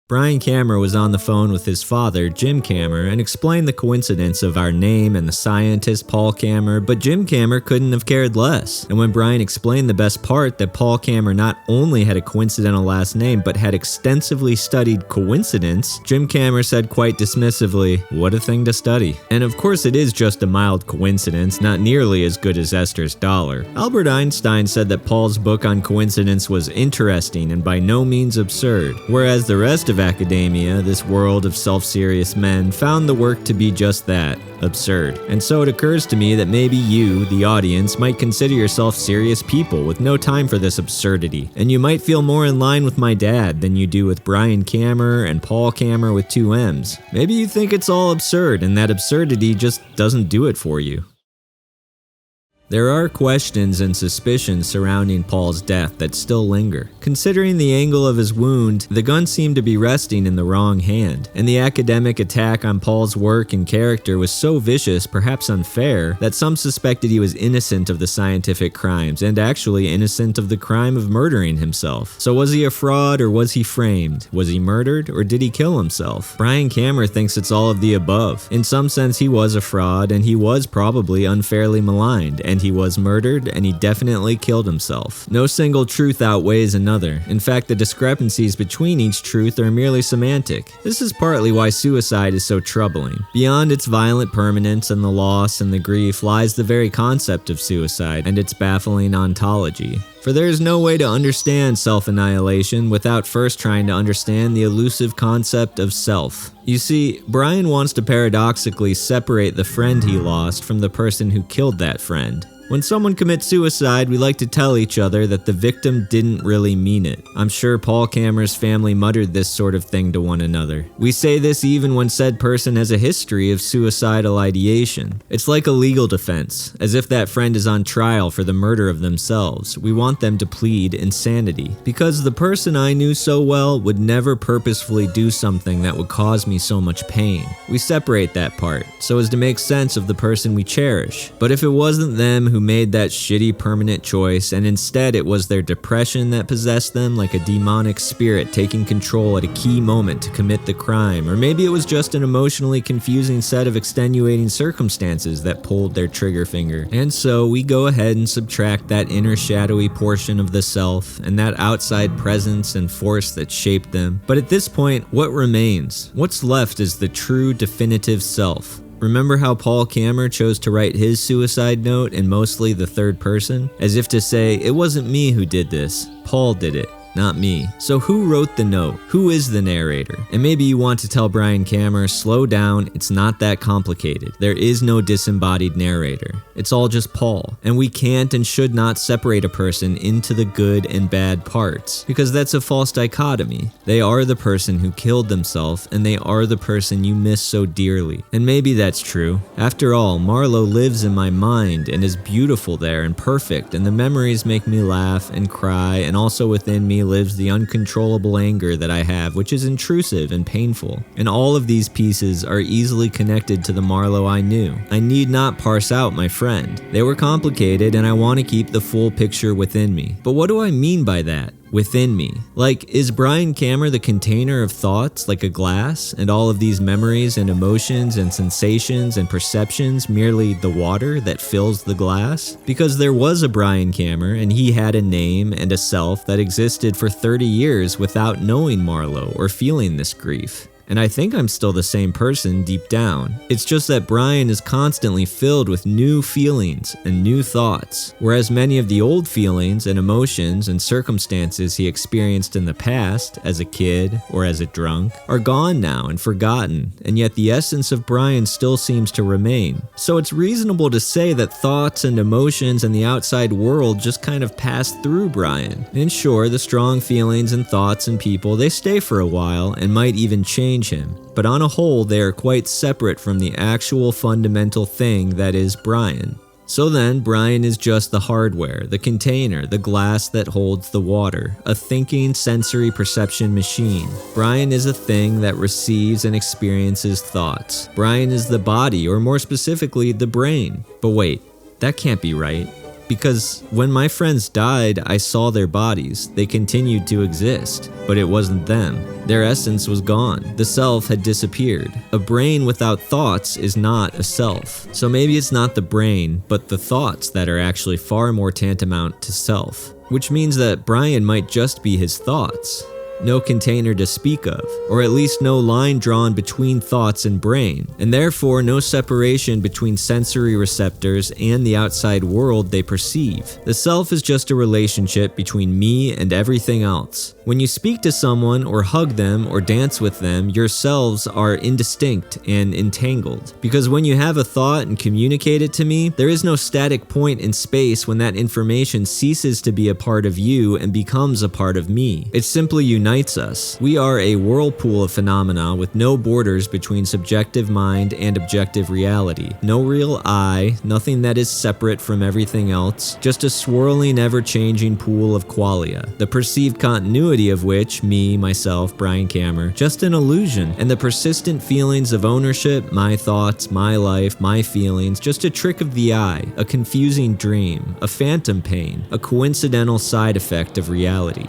Brian Kammerer was on the phone with his father, Jim Kammerer, and explained the coincidence of our name and the scientist Paul Kammerer, but Jim Kammerer couldn't have cared less. And when Brian explained the best part, that Paul Kammerer not only had a coincidental last name, but had extensively studied coincidence, Jim Kammerer said quite dismissively, "What a thing to study." And of course it is just a mild coincidence, not nearly as good as Esther's dollar. Albert Einstein said that Paul's book on coincidence was interesting and by no means absurd, whereas the rest of academia, this world of self-serious men, found the work to be just that, absurd. And so it occurs to me that maybe you, the audience, might consider yourself serious people with no time for this absurdity, and you might feel more in line with my dad than you do with Brian Kammerer and Paul Kammerer with 2 M's. Maybe you think it's all absurd and that absurdity just doesn't do it for you. There are questions and suspicions surrounding Paul's death that still linger. Considering the angle of his wound, the gun seemed to be resting in the wrong hand, and the academic attack on Paul's work and character was so vicious, perhaps unfair, that some suspected he was innocent of the scientific crimes, and actually innocent of the crime of murdering himself. So was he a fraud, or was he framed? Was he murdered, or did he kill himself? Brian Kammerer thinks it's all of the above. In some sense, he was a fraud, and he was probably unfairly maligned, and he was murdered, and he definitely killed himself. No single truth outweighs another. In fact, the discrepancies between each truth are merely semantic. This is partly why suicide is so troubling. Beyond its violent permanence and the loss and the grief lies the very concept of suicide and its baffling ontology. For there is no way to understand self-annihilation without first trying to understand the elusive concept of self. You see, Brian wants to paradoxically separate the friend he lost from the person who killed that friend. When someone commits suicide, we like to tell each other that the victim didn't really mean it. I'm sure Paul Kammerer's family muttered this sort of thing to one another. We say this even when said person has a history of suicidal ideation. It's like a legal defense, as if that friend is on trial for the murder of themselves. We want them to plead insanity. Because the person I knew so well would never purposefully do something that would cause me so much pain. We separate that part, so as to make sense of the person we cherish. But if it wasn't them who made that shitty permanent choice, and instead it was their depression that possessed them like a demonic spirit taking control at a key moment to commit the crime, or maybe it was just an emotionally confusing set of extenuating circumstances that pulled their trigger finger. And so we go ahead and subtract that inner shadowy portion of the self and that outside presence and force that shaped them. But at this point, what remains? What's left is the true definitive self. Remember how Paul Kammerer chose to write his suicide note in mostly the third person? As if to say, it wasn't me who did this, Paul did it, not me. So who wrote the note? Who is the narrator? And maybe you want to tell Brian Kammerer, slow down, it's not that complicated. There is no disembodied narrator. It's all just Paul. And we can't and should not separate a person into the good and bad parts, because that's a false dichotomy. They are the person who killed themselves, and they are the person you miss so dearly. And maybe that's true. After all, Marlo lives in my mind and is beautiful there and perfect, and the memories make me laugh and cry, and also within me lives the uncontrollable anger that I have, which is intrusive and painful. And all of these pieces are easily connected to the Marlo I knew. I need not parse out my friend. They were complicated, and I want to keep the full picture within me. But what do I mean by that? Within me. Like, is Brian Kammerer the container of thoughts, like a glass, and all of these memories and emotions and sensations and perceptions merely the water that fills the glass? Because there was a Brian Kammerer, and he had a name and a self that existed for 30 years without knowing Marlo or feeling this grief. And I think I'm still the same person deep down. It's just that Brian is constantly filled with new feelings and new thoughts, whereas many of the old feelings and emotions and circumstances he experienced in the past, as a kid or as a drunk, are gone now and forgotten, and yet the essence of Brian still seems to remain. So it's reasonable to say that thoughts and emotions and the outside world just kind of pass through Brian. And sure, the strong feelings and thoughts and people, they stay for a while and might even change him, but on a whole they are quite separate from the actual fundamental thing that is Brian. So then, Brian is just the hardware, the container, the glass that holds the water, a thinking sensory perception machine. Brian is a thing that receives and experiences thoughts. Brian is the body, or more specifically, the brain. But wait, that can't be right. Because when my friends died, I saw their bodies. They continued to exist, but it wasn't them. Their essence was gone. The self had disappeared. A brain without thoughts is not a self. So maybe it's not the brain, but the thoughts that are actually far more tantamount to self. Which means that Brian might just be his thoughts. No container to speak of, or at least no line drawn between thoughts and brain, and therefore no separation between sensory receptors and the outside world they perceive. The self is just a relationship between me and everything else. When you speak to someone or hug them or dance with them, yourselves are indistinct and entangled. Because when you have a thought and communicate it to me, there is no static point in space when that information ceases to be a part of you and becomes a part of me. It simply unites us. We are a whirlpool of phenomena with no borders between subjective mind and objective reality. No real I, nothing that is separate from everything else, just a swirling, ever-changing pool of qualia, the perceived continuity of which, me, myself, Paul Kammerer, just an illusion, and the persistent feelings of ownership, my thoughts, my life, my feelings, just a trick of the eye, a confusing dream, a phantom pain, a coincidental side effect of reality.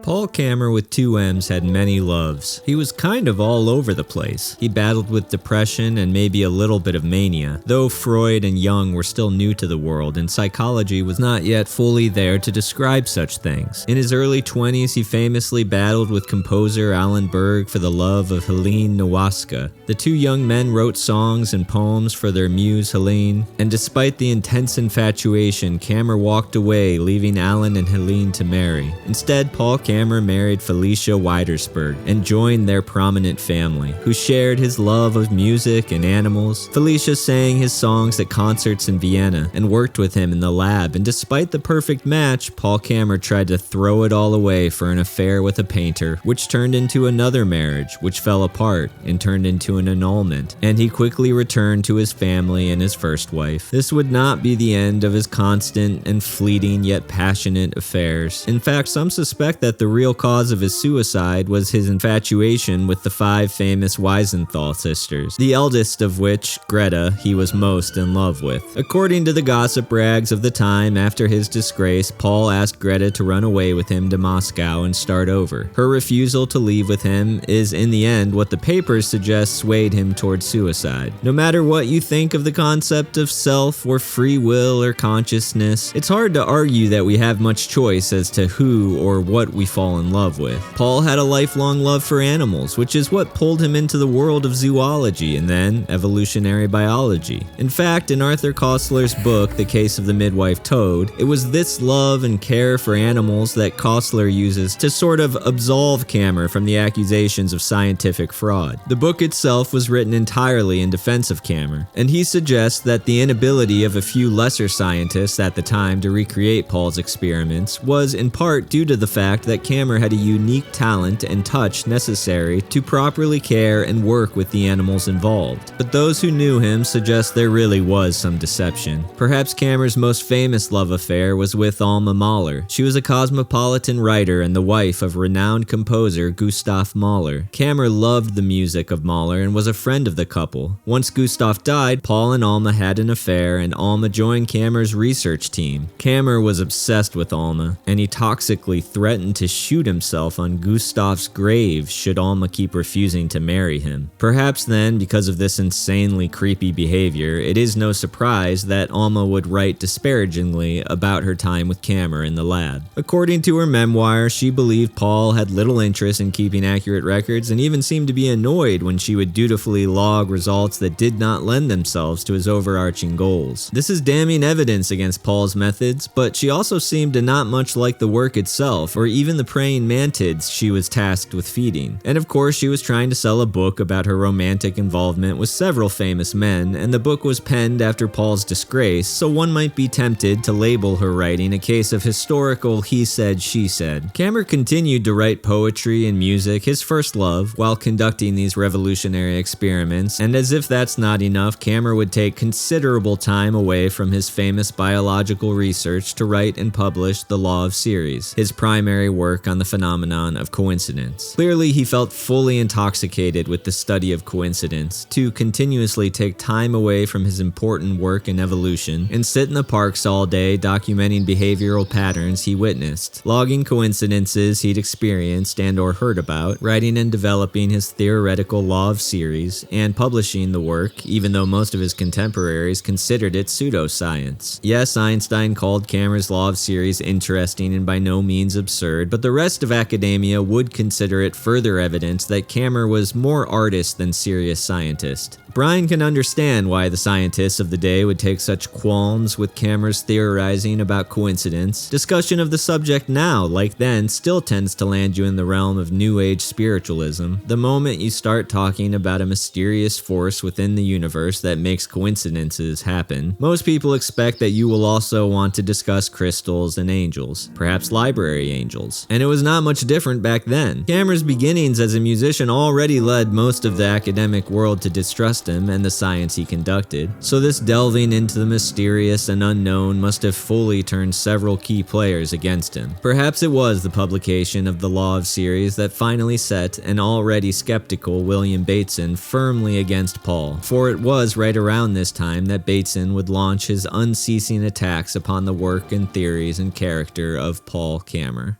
Paul Kammerer with 2 M's had many loves. He was kind of all over the place. He battled with depression and maybe a little bit of mania, though Freud and Jung were still new to the world and psychology was not yet fully there to describe such things. In his early 20s, he famously battled with composer Alan Berg for the love of Helene Nowaska. The 2 young men wrote songs and poems for their muse Helene, and despite the intense infatuation, Kammerer walked away, leaving Alan and Helene to marry. Instead, Paul Kammerer married Felicia Weidersberg and joined their prominent family, who shared his love of music and animals. Felicia sang his songs at concerts in Vienna and worked with him in the lab, and despite the perfect match, Paul Kammerer tried to throw it all away for an affair with a painter, which turned into another marriage, which fell apart and turned into an annulment, and he quickly returned to his family and his first wife. This would not be the end of his constant and fleeting yet passionate affairs. In fact, some suspect that the real cause of his suicide was his infatuation with the 5 famous Wiesenthal sisters, the eldest of which, Greta, he was most in love with. According to the gossip rags of the time, after his disgrace, Paul asked Greta to run away with him to Moscow and start over. Her refusal to leave with him is, in the end, what the papers suggest swayed him towards suicide. No matter what you think of the concept of self or free will or consciousness, it's hard to argue that we have much choice as to who or what we fall in love with. Paul had a lifelong love for animals, which is what pulled him into the world of zoology and then evolutionary biology. In fact, in Arthur Koestler's book, The Case of the Midwife Toad, it was this love and care for animals that Koestler uses to sort of absolve Kammerer from the accusations of scientific fraud. The book itself was written entirely in defense of Kammerer, and he suggests that the inability of a few lesser scientists at the time to recreate Paul's experiments was in part due to the fact that Kammerer had a unique talent and touch necessary to properly care and work with the animals involved. But those who knew him suggest there really was some deception. Perhaps Kammerer's most famous love affair was with Alma Mahler. She was a cosmopolitan writer and the wife of renowned composer Gustav Mahler. Kammerer loved the music of Mahler and was a friend of the couple. Once Gustav died, Paul and Alma had an affair and Alma joined Kammerer's research team. Kammerer was obsessed with Alma, and he toxically threatened to shoot himself on Gustav's grave should Alma keep refusing to marry him. Perhaps then, because of this insanely creepy behavior, it is no surprise that Alma would write disparagingly about her time with Kammerer in the lab. According to her memoir, she believed Paul had little interest in keeping accurate records and even seemed to be annoyed when she would dutifully log results that did not lend themselves to his overarching goals. This is damning evidence against Paul's methods, but she also seemed to not much like the work itself or even the praying mantids she was tasked with feeding. And of course, she was trying to sell a book about her romantic involvement with several famous men, and the book was penned after Paul's disgrace, so one might be tempted to label her writing a case of historical he said, she said. Kammerer continued to write poetry and music, his first love, while conducting these revolutionary experiments, and as if that's not enough, Kammerer would take considerable time away from his famous biological research to write and publish The Law of Series, his primary work on the phenomenon of coincidence. Clearly, he felt fully intoxicated with the study of coincidence to continuously take time away from his important work in evolution and sit in the parks all day documenting behavioral patterns he witnessed, logging coincidences he'd experienced and or heard about, writing and developing his theoretical law of series, and publishing the work, even though most of his contemporaries considered it pseudoscience. Yes, Einstein called Kammerer's law of series interesting and by no means absurd, but but the rest of academia would consider it further evidence that Kammerer was more artist than serious scientist. Brian can understand why the scientists of the day would take such qualms with Kammerer's theorizing about coincidence. Discussion of the subject now, like then, still tends to land you in the realm of New Age spiritualism. The moment you start talking about a mysterious force within the universe that makes coincidences happen, most people expect that you will also want to discuss crystals and angels, perhaps library angels. And it was not much different back then. Kammerer's beginnings as a musician already led most of the academic world to distrust him and the science he conducted, so this delving into the mysterious and unknown must have fully turned several key players against him. Perhaps it was the publication of The Law of Series that finally set an already skeptical William Bateson firmly against Paul, for it was right around this time that Bateson would launch his unceasing attacks upon the work and theories and character of Paul Kammerer.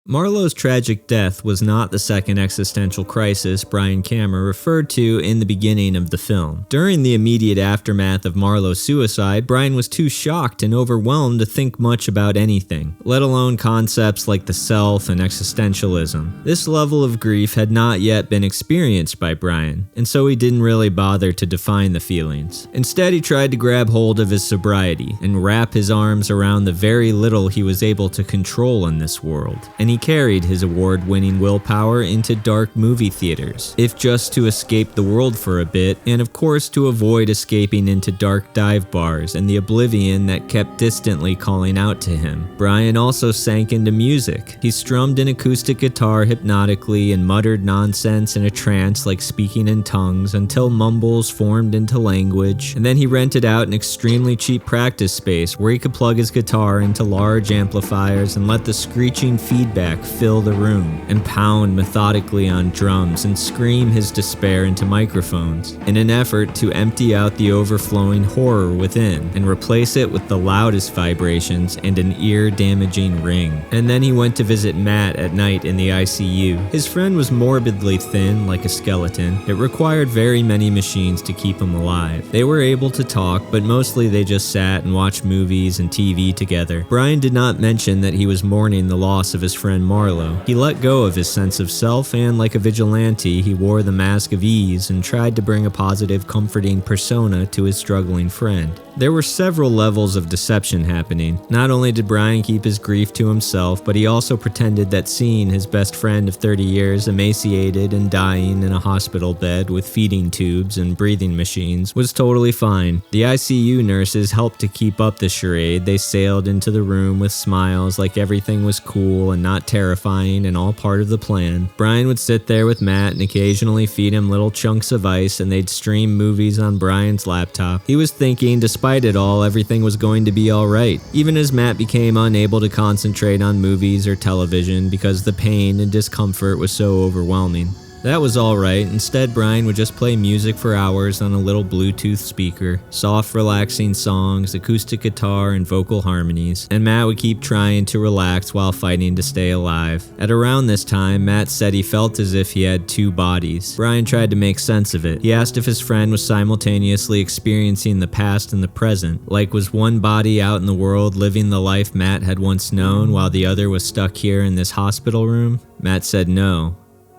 Marlo's tragic death was not the second existential crisis Brian Kammerer referred to in the beginning of the film. During the immediate aftermath of Marlo's suicide, Brian was too shocked and overwhelmed to think much about anything, let alone concepts like the self and existentialism. This level of grief had not yet been experienced by Brian, and so he didn't really bother to define the feelings. Instead, he tried to grab hold of his sobriety and wrap his arms around the very little he was able to control in this world. And he carried his award-winning willpower into dark movie theaters, if just to escape the world for a bit, and of course to avoid escaping into dark dive bars and the oblivion that kept distantly calling out to him. Brian also sank into music. He strummed an acoustic guitar hypnotically and muttered nonsense in a trance like speaking in tongues until mumbles formed into language, and then he rented out an extremely cheap practice space where he could plug his guitar into large amplifiers and let the screeching feedback fill the room, and pound methodically on drums and scream his despair into microphones in an effort to empty out the overflowing horror within and replace it with the loudest vibrations and an ear-damaging ring. And then he went to visit Matt at night in the ICU. His friend was morbidly thin, like a skeleton. It required very many machines to keep him alive. They were able to talk, but mostly they just sat and watched movies and TV together. Brian did not mention that he was mourning the loss of his friend Marlo. He let go of his sense of self and, like a vigilante, he wore the mask of ease and tried to bring a positive, comforting persona to his struggling friend. There were several levels of deception happening. Not only did Brian keep his grief to himself, but he also pretended that seeing his best friend of 30 years emaciated and dying in a hospital bed with feeding tubes and breathing machines was totally fine. The ICU nurses helped to keep up the charade. They sailed into the room with smiles like everything was cool and not terrifying and all part of the plan. Brian would sit there with Matt and occasionally feed him little chunks of ice, and they'd stream movies on Brian's laptop. He was thinking, despite it all, everything was going to be alright, even as Matt became unable to concentrate on movies or television because the pain and discomfort was so overwhelming. That was alright. Instead, Brian would just play music for hours on a little Bluetooth speaker, soft, relaxing songs, acoustic guitar, and vocal harmonies, and Matt would keep trying to relax while fighting to stay alive. At around this time, Matt said he felt as if he had two bodies. Brian tried to make sense of it. He asked if his friend was simultaneously experiencing the past and the present, like was one body out in the world living the life Matt had once known while the other was stuck here in this hospital room? Matt said no.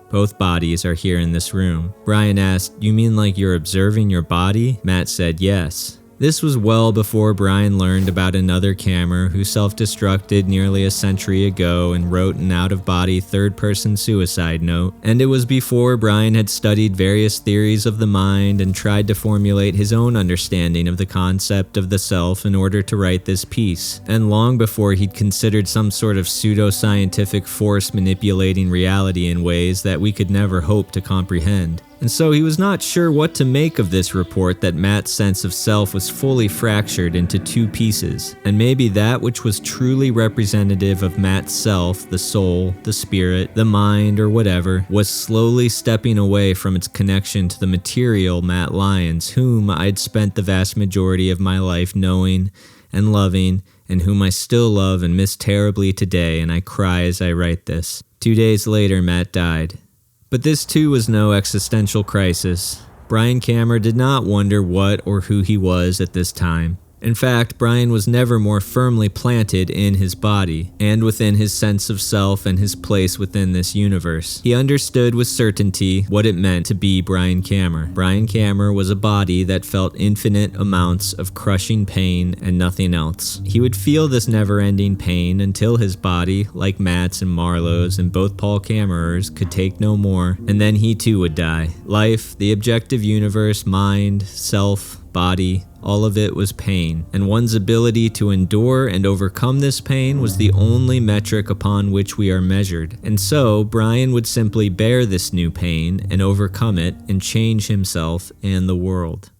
Both bodies are here in this room. Brian asked, "You mean like you're observing your body?" Matt said yes. This was well before Brian learned about another Kammerer who self-destructed nearly a century ago and wrote an out-of-body third-person suicide note. And it was before Brian had studied various theories of the mind and tried to formulate his own understanding of the concept of the self in order to write this piece. And long before he'd considered some sort of pseudo-scientific force manipulating reality in ways that we could never hope to comprehend. And so he was not sure what to make of this report that Matt's sense of self was fully fractured into two pieces, and maybe that which was truly representative of Matt's self, the soul, the spirit, the mind, or whatever, was slowly stepping away from its connection to the material Matt Lyons, whom I'd spent the vast majority of my life knowing and loving, and whom I still love and miss terribly today, and I cry as I write this. 2 days later, Matt died. But this too was no existential crisis. Brian Kammerer did not wonder what or who he was at this time. In fact, Brian was never more firmly planted in his body, and within his sense of self and his place within this universe. He understood with certainty what it meant to be Brian Kammerer. Brian Kammerer was a body that felt infinite amounts of crushing pain and nothing else. He would feel this never-ending pain until his body, like Matt's and Marlo's and both Paul Kammerer's, could take no more, and then he too would die. Life, the objective universe, mind, self, body, all of it was pain, and one's ability to endure and overcome this pain was the only metric upon which we are measured. And so, Brian would simply bear this new pain and overcome it and change himself and the world.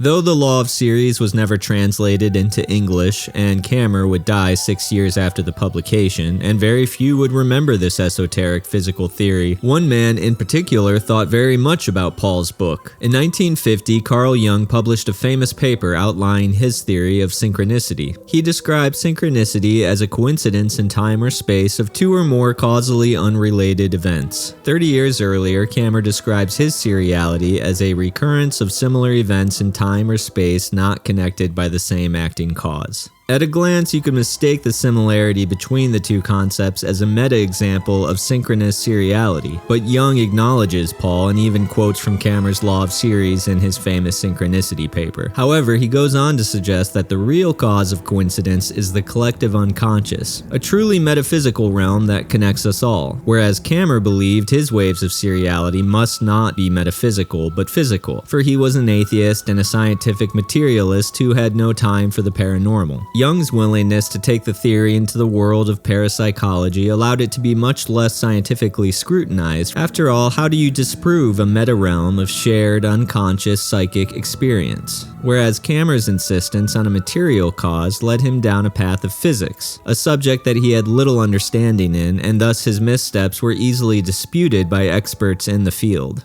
Though the law of series was never translated into English, and Kammerer would die 6 years after the publication, and very few would remember this esoteric physical theory, one man in particular thought very much about Paul's book. In 1950, Carl Jung published a famous paper outlining his theory of synchronicity. He described synchronicity as a coincidence in time or space of two or more causally unrelated events. 30 years earlier, Kammerer describes his seriality as a recurrence of similar events in time or space not connected by the same acting cause. At a glance, you could mistake the similarity between the two concepts as a meta-example of synchronous seriality, but Jung acknowledges Paul and even quotes from Kammerer's law of series in his famous Synchronicity paper. However, he goes on to suggest that the real cause of coincidence is the collective unconscious, a truly metaphysical realm that connects us all, whereas Kammerer believed his waves of seriality must not be metaphysical but physical, for he was an atheist and a scientific materialist who had no time for the paranormal. Jung's willingness to take the theory into the world of parapsychology allowed it to be much less scientifically scrutinized. After all, how do you disprove a meta-realm of shared, unconscious psychic experience? Whereas Kammerer's insistence on a material cause led him down a path of physics, a subject that he had little understanding in, and thus his missteps were easily disputed by experts in the field.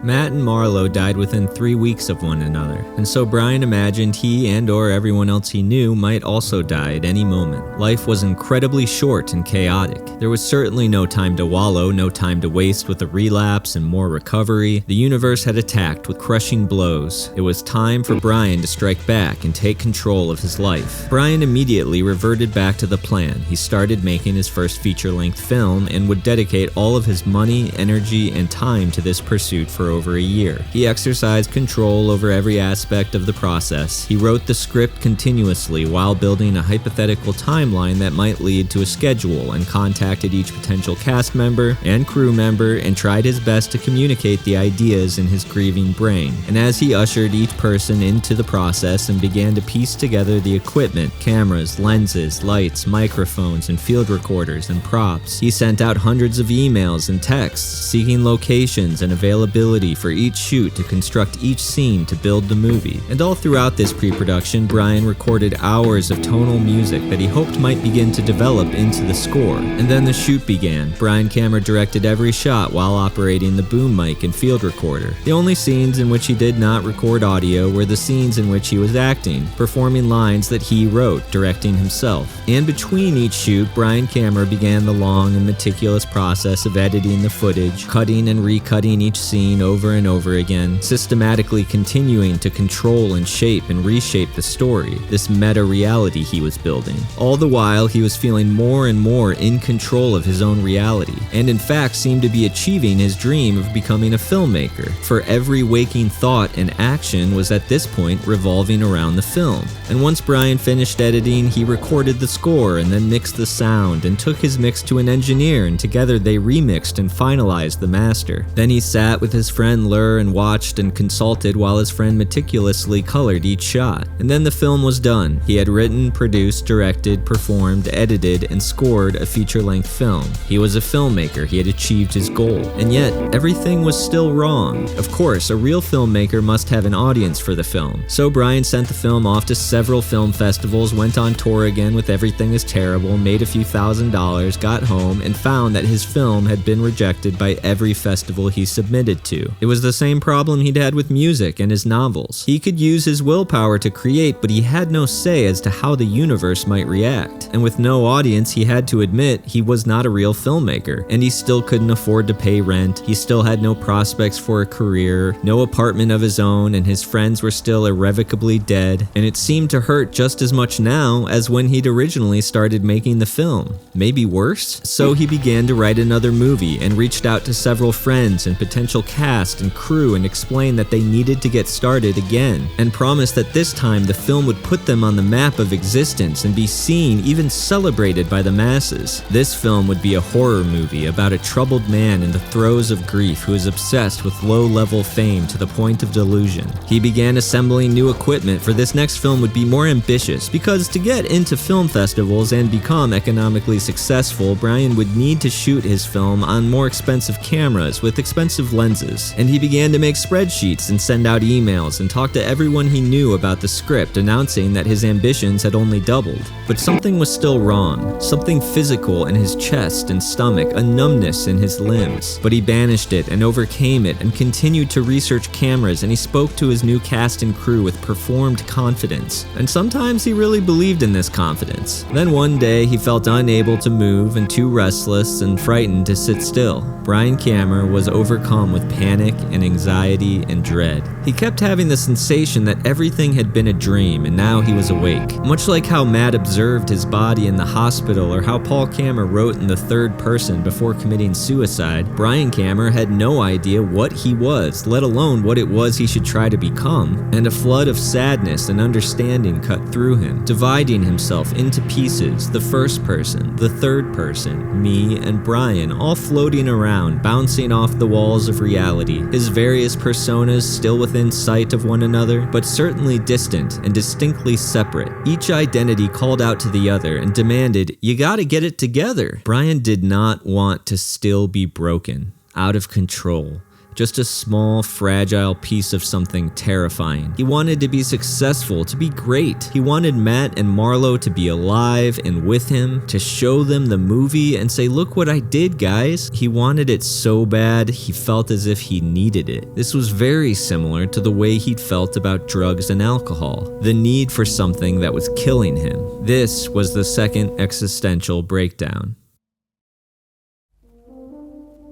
Matt and Marlo died within 3 weeks of one another, and so Brian imagined he and/or everyone else he knew might also die at any moment. Life was incredibly short and chaotic. There was certainly no time to wallow, no time to waste with a relapse and more recovery. The universe had attacked with crushing blows. It was time for Brian to strike back and take control of his life. Brian immediately reverted back to the plan. He started making his first feature-length film and would dedicate all of his money, energy, and time to this pursuit for over a year. He exercised control over every aspect of the process. He wrote the script continuously while building a hypothetical timeline that might lead to a schedule, and contacted each potential cast member and crew member and tried his best to communicate the ideas in his grieving brain. And as he ushered each person into the process and began to piece together the equipment, cameras, lenses, lights, microphones, and field recorders and props, he sent out hundreds of emails and texts seeking locations and availability for each shoot to construct each scene to build the movie. And all throughout this pre-production, Brian recorded hours of tonal music that he hoped might begin to develop into the score. And then the shoot began. Brian Kammerer directed every shot while operating the boom mic and field recorder. The only scenes in which he did not record audio were the scenes in which he was acting, performing lines that he wrote, directing himself. And between each shoot, Brian Kammerer began the long and meticulous process of editing the footage, cutting and recutting each scene over and over again, systematically continuing to control and shape and reshape the story, this meta-reality he was building. All the while, he was feeling more and more in control of his own reality, and in fact seemed to be achieving his dream of becoming a filmmaker, for every waking thought and action was at this point revolving around the film. And once Brian finished editing, he recorded the score and then mixed the sound, and took his mix to an engineer, and together they remixed and finalized the master. Then he sat with his friend Lur and watched and consulted while his friend meticulously colored each shot. And then the film was done. He had written, produced, directed, performed, edited, and scored a feature-length film. He was a filmmaker. He had achieved his goal. And yet, everything was still wrong. Of course, a real filmmaker must have an audience for the film. So Brian sent the film off to several film festivals, went on tour again with Everything Is Terrible, made a few $1,000s, got home, and found that his film had been rejected by every festival he submitted to. to. It was the same problem he'd had with music and his novels. He could use his willpower to create, but he had no say as to how the universe might react. And with no audience, he had to admit he was not a real filmmaker, and he still couldn't afford to pay rent. He still had no prospects for a career, no apartment of his own, and his friends were still irrevocably dead. And it seemed to hurt just as much now as when he'd originally started making the film. Maybe worse? So he began to write another movie and reached out to several friends and potential cast and crew and explained that they needed to get started again, and promised that this time the film would put them on the map of existence and be seen, even celebrated by the masses. This film would be a horror movie about a troubled man in the throes of grief who is obsessed with low-level fame to the point of delusion. He began assembling new equipment for this next film would be more ambitious, because to get into film festivals and become economically successful, Brian would need to shoot his film on more expensive cameras with expensive lenses. And he began to make spreadsheets and send out emails and talk to everyone he knew about the script, announcing that his ambitions had only doubled. But something was still wrong, something physical in his chest and stomach, a numbness in his limbs. But he banished it and overcame it and continued to research cameras, and he spoke to his new cast and crew with performed confidence. And sometimes he really believed in this confidence. Then one day he felt unable to move and too restless and frightened to sit still. Brian Kammerer was overcome with panic and anxiety and dread. He kept having the sensation that everything had been a dream and now he was awake. Much like how Matt observed his body in the hospital or how Paul Kammerer wrote in the third person before committing suicide, Brian Kammerer had no idea what he was, let alone what it was he should try to become. And a flood of sadness and understanding cut through him, dividing himself into pieces, the first person, the third person, me and Brian, all floating around, bouncing off the walls of reality, his various personas still within sight of one another, but certainly distant and distinctly separate. Each identity called out to the other and demanded, "You gotta get it together." Brian did not want to still be broken, out of control. Just a small, fragile piece of something terrifying. He wanted to be successful, to be great. He wanted Matt and Marlo to be alive and with him, to show them the movie and say, "Look what I did, guys." He wanted it so bad, he felt as if he needed it. This was very similar to the way he'd felt about drugs and alcohol, the need for something that was killing him. This was the second existential breakdown.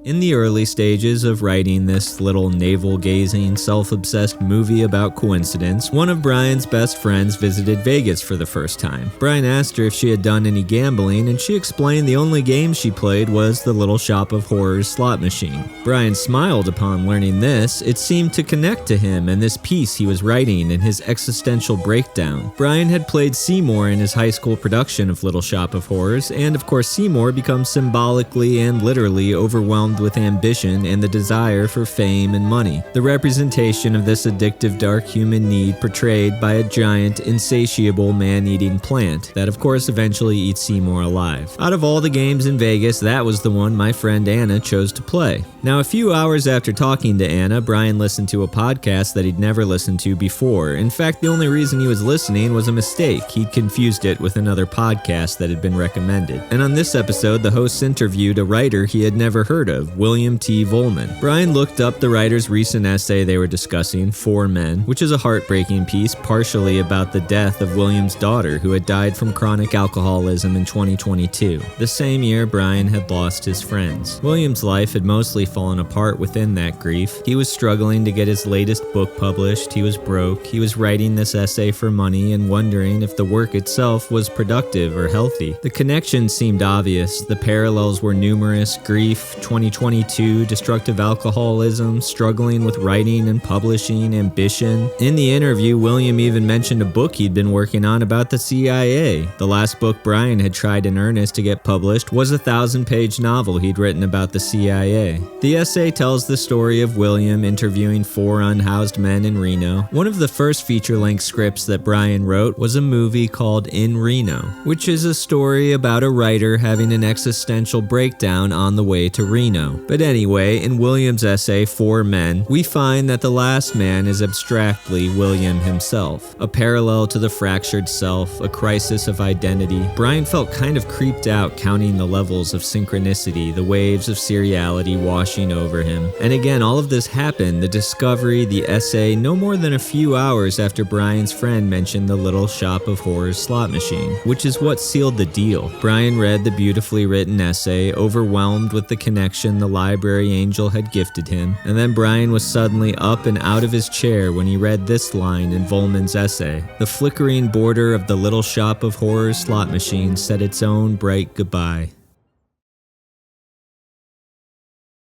In the early stages of writing this little navel-gazing, self-obsessed movie about coincidence, one of Brian's best friends visited Vegas for the first time. Brian asked her if she had done any gambling, and she explained the only game she played was the Little Shop of Horrors slot machine. Brian smiled upon learning this. It seemed to connect to him and this piece he was writing in his existential breakdown. Brian had played Seymour in his high school production of Little Shop of Horrors, and of course Seymour becomes symbolically and literally overwhelmed with ambition and the desire for fame and money. The representation of this addictive dark human need portrayed by a giant, insatiable man-eating plant that of course eventually eats Seymour alive. Out of all the games in Vegas, that was the one my friend Anna chose to play. Now, a few hours after talking to Anna, Brian listened to a podcast that he'd never listened to before. In fact, the only reason he was listening was a mistake. He'd confused it with another podcast that had been recommended. And on this episode, the hosts interviewed a writer he had never heard of, William T. Vollmann. Brian looked up the writer's recent essay they were discussing, Four Men, which is a heartbreaking piece partially about the death of William's daughter who had died from chronic alcoholism in 2022. The same year, Brian had lost his friends. William's life had mostly fallen apart within that grief. He was struggling to get his latest book published. He was broke. He was writing this essay for money and wondering if the work itself was productive or healthy. The connection seemed obvious. The parallels were numerous. Grief, 2022, destructive alcoholism, struggling with writing and publishing, ambition. In the interview, William even mentioned a book he'd been working on about the CIA. The last book Brian had tried in earnest to get published was a 1,000-page novel he'd written about the CIA. The essay tells the story of William interviewing 4 unhoused men in Reno. One of the first feature-length scripts that Brian wrote was a movie called In Reno, which is a story about a writer having an existential breakdown on the way to Reno. know. But anyway, in William's essay, Four Men, we find that the last man is abstractly William himself, a parallel to the fractured self, a crisis of identity. Brian felt kind of creeped out counting the levels of synchronicity, the waves of seriality washing over him. And again, all of this happened, the discovery, the essay, no more than a few hours after Brian's friend mentioned the Little Shop of Horrors slot machine, which is what sealed the deal. Brian read the beautifully written essay, overwhelmed with the connection the library angel had gifted him, and then Brian was suddenly up and out of his chair when he read this line in Volman's essay. The flickering border of the Little Shop of Horrors slot machine said its own bright goodbye.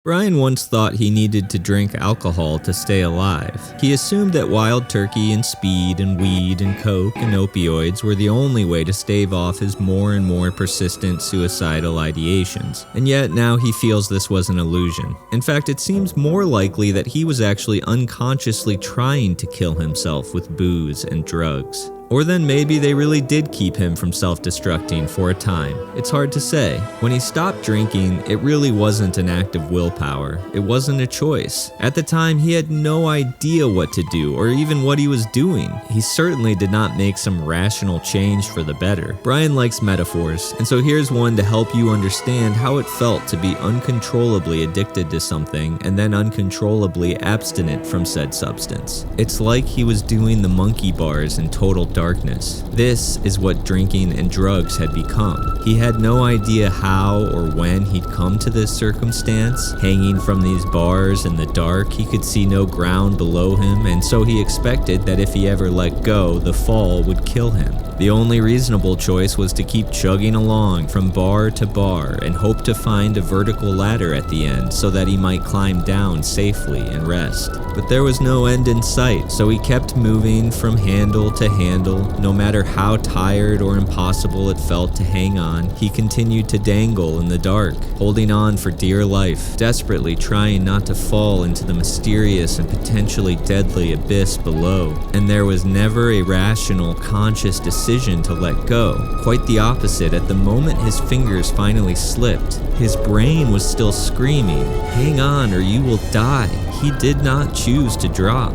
Brian once thought he needed to drink alcohol to stay alive. He assumed that wild turkey and speed and weed and coke and opioids were the only way to stave off his more and more persistent suicidal ideations. And yet now he feels this was an illusion. In fact, it seems more likely that he was actually unconsciously trying to kill himself with booze and drugs. Or then maybe they really did keep him from self-destructing for a time. It's hard to say. When he stopped drinking, it really wasn't an act of willpower. It wasn't a choice. At the time, he had no idea what to do or even what he was doing. He certainly did not make some rational change for the better. Brian likes metaphors, and so here's one to help you understand how it felt to be uncontrollably addicted to something and then uncontrollably abstinent from said substance. It's like he was doing the monkey bars in total darkness. This is what drinking and drugs had become. He had no idea how or when he'd come to this circumstance. Hanging from these bars in the dark, he could see no ground below him, and so he expected that if he ever let go, the fall would kill him. The only reasonable choice was to keep chugging along from bar to bar and hope to find a vertical ladder at the end so that he might climb down safely and rest. But there was no end in sight, so he kept moving from handle to handle. No matter how tired or impossible it felt to hang on, he continued to dangle in the dark, holding on for dear life, desperately trying not to fall into the mysterious and potentially deadly abyss below. And there was never a rational, conscious decision to let go. Quite the opposite. At the moment his fingers finally slipped, his brain was still screaming, "Hang on or you will die." He did not choose to drop.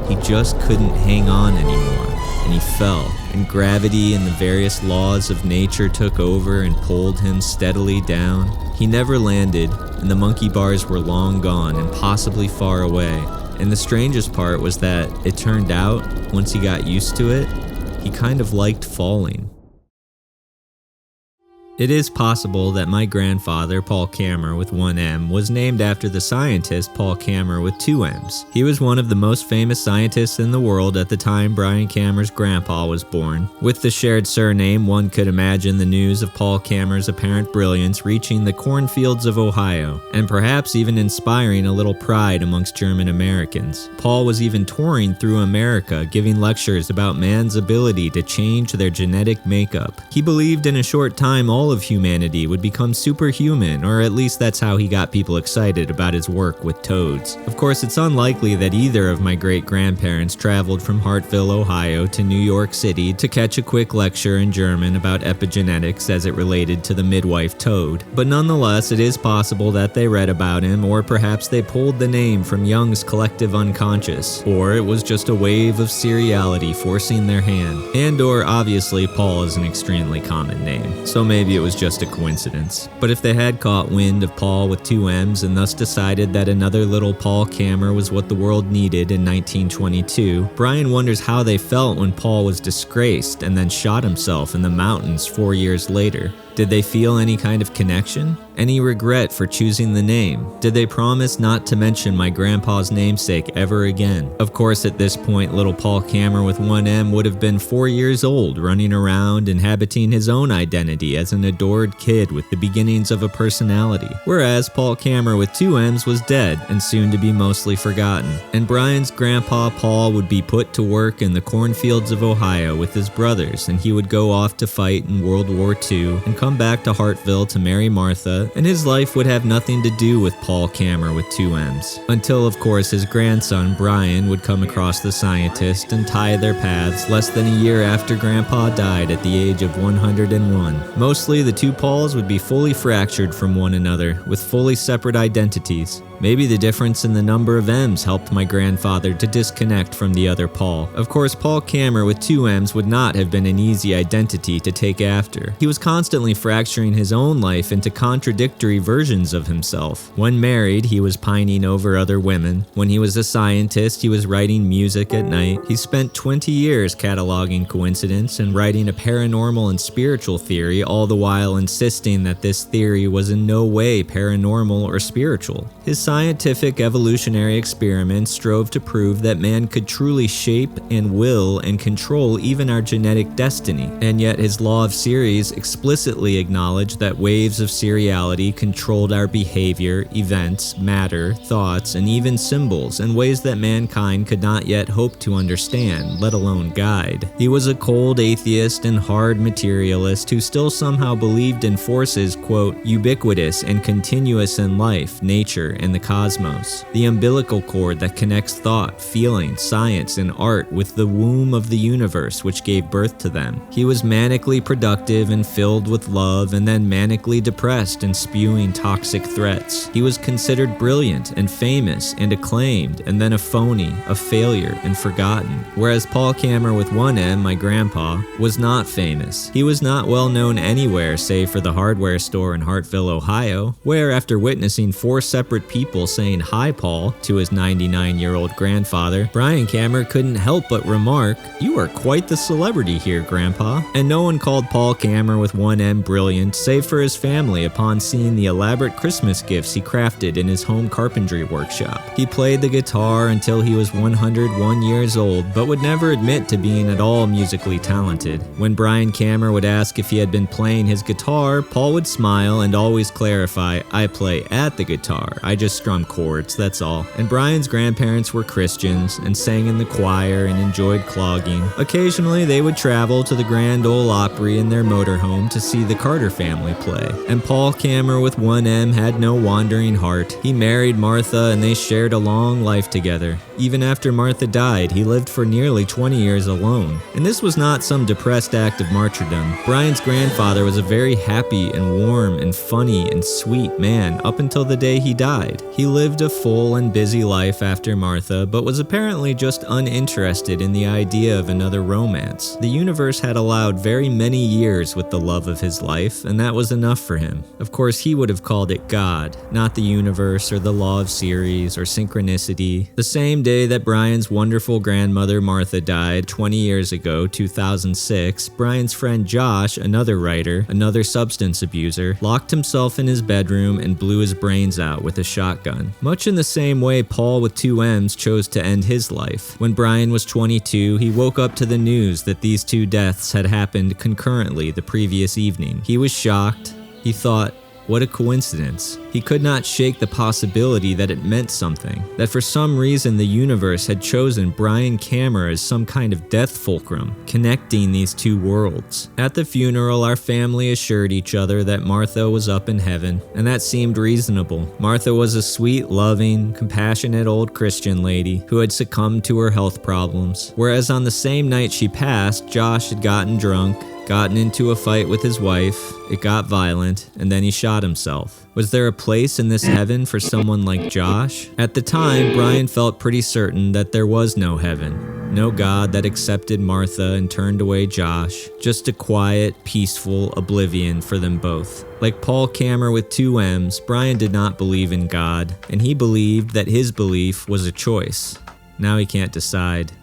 He just couldn't hang on anymore, and he fell. And gravity and the various laws of nature took over and pulled him steadily down. He never landed, and the monkey bars were long gone and possibly far away. And the strangest part was that it turned out, once he got used to it, he kind of liked falling. It is possible that my grandfather, Paul Kammerer with one M, was named after the scientist Paul Kammerer with two M's. He was one of the most famous scientists in the world at the time Brian Kammerer's grandpa was born. With the shared surname, one could imagine the news of Paul Kammerer's apparent brilliance reaching the cornfields of Ohio, and perhaps even inspiring a little pride amongst German Americans. Paul was even touring through America, giving lectures about man's ability to change their genetic makeup. He believed in a short time all of humanity would become superhuman, or at least that's how he got people excited about his work with toads. Of course, it's unlikely that either of my great-grandparents traveled from Hartville, Ohio to New York City to catch a quick lecture in German about epigenetics as it related to the midwife toad, but nonetheless, it is possible that they read about him, or perhaps they pulled the name from Jung's collective unconscious, or it was just a wave of seriality forcing their hand, and or obviously Paul is an extremely common name, so maybe it was just a coincidence. But if they had caught wind of Paul with two M's and thus decided that another little Paul Kammerer was what the world needed in 1922, Brian wonders how they felt when Paul was disgraced and then shot himself in the mountains 4 years later. Did they feel any kind of connection? Any regret for choosing the name? Did they promise not to mention my grandpa's namesake ever again? Of course, at this point, little Paul Kammerer with one M would have been 4 years old, running around, inhabiting his own identity as an adored kid with the beginnings of a personality. Whereas Paul Kammerer with two M's was dead and soon to be mostly forgotten. And Brian's grandpa Paul would be put to work in the cornfields of Ohio with his brothers, and he would go off to fight in World War II and come back to Hartville to marry Martha, and his life would have nothing to do with Paul Kammerer with 2 M's. Until, of course, his grandson, Brian, would come across the scientist and tie their paths less than a year after Grandpa died at the age of 101. Mostly, the 2 Pauls would be fully fractured from one another, with fully separate identities. Maybe the difference in the number of M's helped my grandfather to disconnect from the other Paul. Of course, Paul Kammerer with 2 M's would not have been an easy identity to take after. He was constantly fracturing his own life into contradictory versions of himself. When married, he was pining over other women. When he was a scientist, he was writing music at night. He spent 20 years cataloging coincidence and writing a paranormal and spiritual theory, all the while insisting that this theory was in no way paranormal or spiritual. His scientific evolutionary experiments strove to prove that man could truly shape and will and control even our genetic destiny, and yet his law of series explicitly acknowledged that waves of seriality controlled our behavior, events, matter, thoughts, and even symbols in ways that mankind could not yet hope to understand, let alone guide. He was a cold atheist and hard materialist who still somehow believed in forces, quote, ubiquitous and continuous in life, nature, and the cosmos, the umbilical cord that connects thought, feeling, science, and art with the womb of the universe which gave birth to them. He was manically productive and filled with love, and then manically depressed and spewing toxic threats. He was considered brilliant and famous and acclaimed, and then a phony, a failure, and forgotten. Whereas Paul Kammerer with 1 M, my grandpa, was not famous. He was not well known anywhere save for the hardware store in Hartville, Ohio, where after witnessing 4 separate people saying "Hi, Paul" to his 99-year-old grandfather, Brian Kammerer couldn't help but remark, "You are quite the celebrity here, Grandpa." And no one called Paul Kammerer with 1 M brilliant, save for his family upon seeing the elaborate Christmas gifts he crafted in his home carpentry workshop. He played the guitar until he was 101 years old, but would never admit to being at all musically talented. When Brian Kammerer would ask if he had been playing his guitar, Paul would smile and always clarify, "I play at the guitar. I just strum chords, that's all." And Brian's grandparents were Christians and sang in the choir and enjoyed clogging. Occasionally, they would travel to the Grand Ole Opry in their motorhome to see the Carter family play. And Paul Kammerer with 1 M had no wandering heart. He married Martha and they shared a long life together. Even after Martha died, he lived for nearly 20 years alone. And this was not some depressed act of martyrdom. Brian's grandfather was a very happy and warm and funny and sweet man up until the day he died. He lived a full and busy life after Martha, but was apparently just uninterested in the idea of another romance. The universe had allowed very many years with the love of his life, and that was enough for him. Of course, he would have called it God, not the universe or the law of series or synchronicity. The same day that Brian's wonderful grandmother Martha died 20 years ago, 2006, Brian's friend Josh, another writer, another substance abuser, locked himself in his bedroom and blew his brains out with a shotgun. Much in the same way Paul with 2 M's chose to end his life. When Brian was 22, he woke up to the news that these 2 deaths had happened concurrently the previous evening. He was shocked. He thought, what a coincidence. He could not shake the possibility that it meant something, that for some reason the universe had chosen Brian Kammerer as some kind of death fulcrum, connecting these 2 worlds. At the funeral, our family assured each other that Martha was up in heaven, and that seemed reasonable. Martha was a sweet, loving, compassionate old Christian lady who had succumbed to her health problems, whereas on the same night she passed, Josh had gotten drunk, gotten into a fight with his wife, it got violent, and then he shot himself. Was there a place in this heaven for someone like Josh? At the time, Brian felt pretty certain that there was no heaven, no God that accepted Martha and turned away Josh, just a quiet, peaceful oblivion for them both. Like Paul Kammerer with 2 M's, Brian did not believe in God, and he believed that his belief was a choice. Now he can't decide.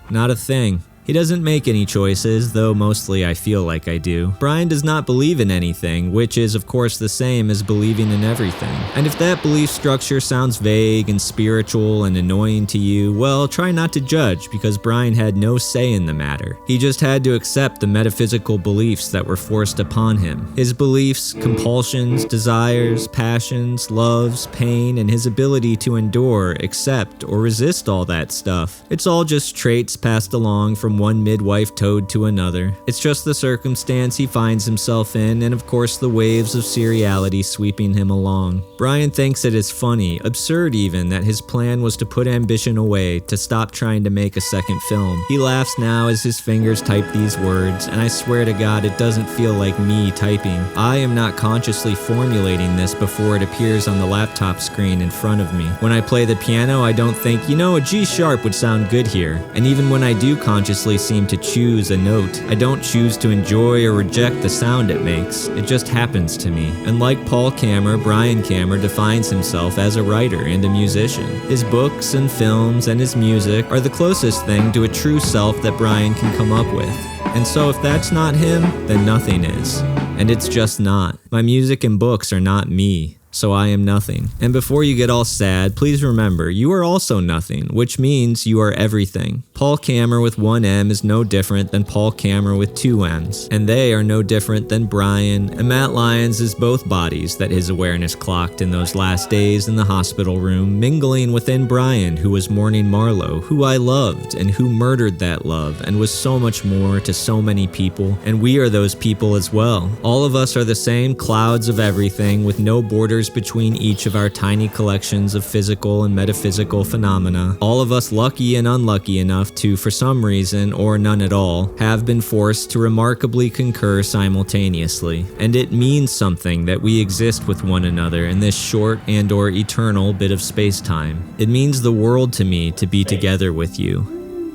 Not a thing. He doesn't make any choices, though mostly I feel like I do. Brian does not believe in anything, which is of course the same as believing in everything. And if that belief structure sounds vague and spiritual and annoying to you, well, try not to judge, because Brian had no say in the matter. He just had to accept the metaphysical beliefs that were forced upon him. His beliefs, compulsions, desires, passions, loves, pain, and his ability to endure, accept, or resist all that stuff. It's all just traits passed along from from one midwife toad to another. It's just the circumstance he finds himself in, and of course the waves of seriality sweeping him along. Brian thinks it is funny, absurd even, that his plan was to put ambition away, to stop trying to make a second film. He laughs now as his fingers type these words, and I swear to God it doesn't feel like me typing. I am not consciously formulating this before it appears on the laptop screen in front of me. When I play the piano, I don't think, you know, a G sharp would sound good here. And even when I do consciously seem to choose a note, I don't choose to enjoy or reject the sound it makes. It just happens to me. And like Paul Kammerer, Brian Kammerer defines himself as a writer and a musician. His books and films and his music are the closest thing to a true self that Brian can come up with. And so if that's not him, then nothing is. And it's just not. My music and books are not me. So I am nothing. And before you get all sad, please remember, you are also nothing, which means you are everything. Paul Kammerer with one M is no different than Paul Kammerer with two M's. And they are no different than Brian and Matt Lyons is both bodies that his awareness clocked in those last days in the hospital room, mingling within Brian, who was mourning Marlo, who I loved, and who murdered that love, and was so much more to so many people. And we are those people as well. All of us are the same clouds of everything with no borders between each of our tiny collections of physical and metaphysical phenomena. All of us lucky and unlucky enough to, for some reason, or none at all, have been forced to remarkably concur simultaneously. And it means something that we exist with one another in this short and/or eternal bit of space-time. It means the world to me to be together with you.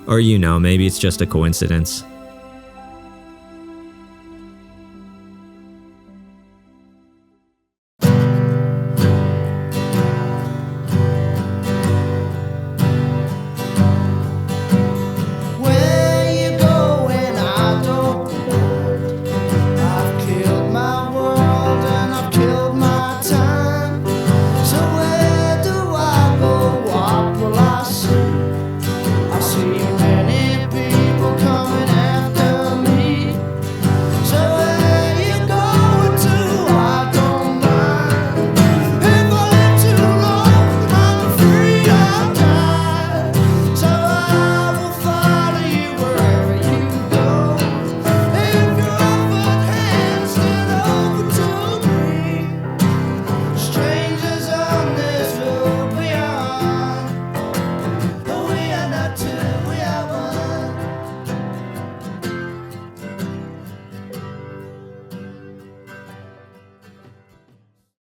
Or maybe it's just a coincidence.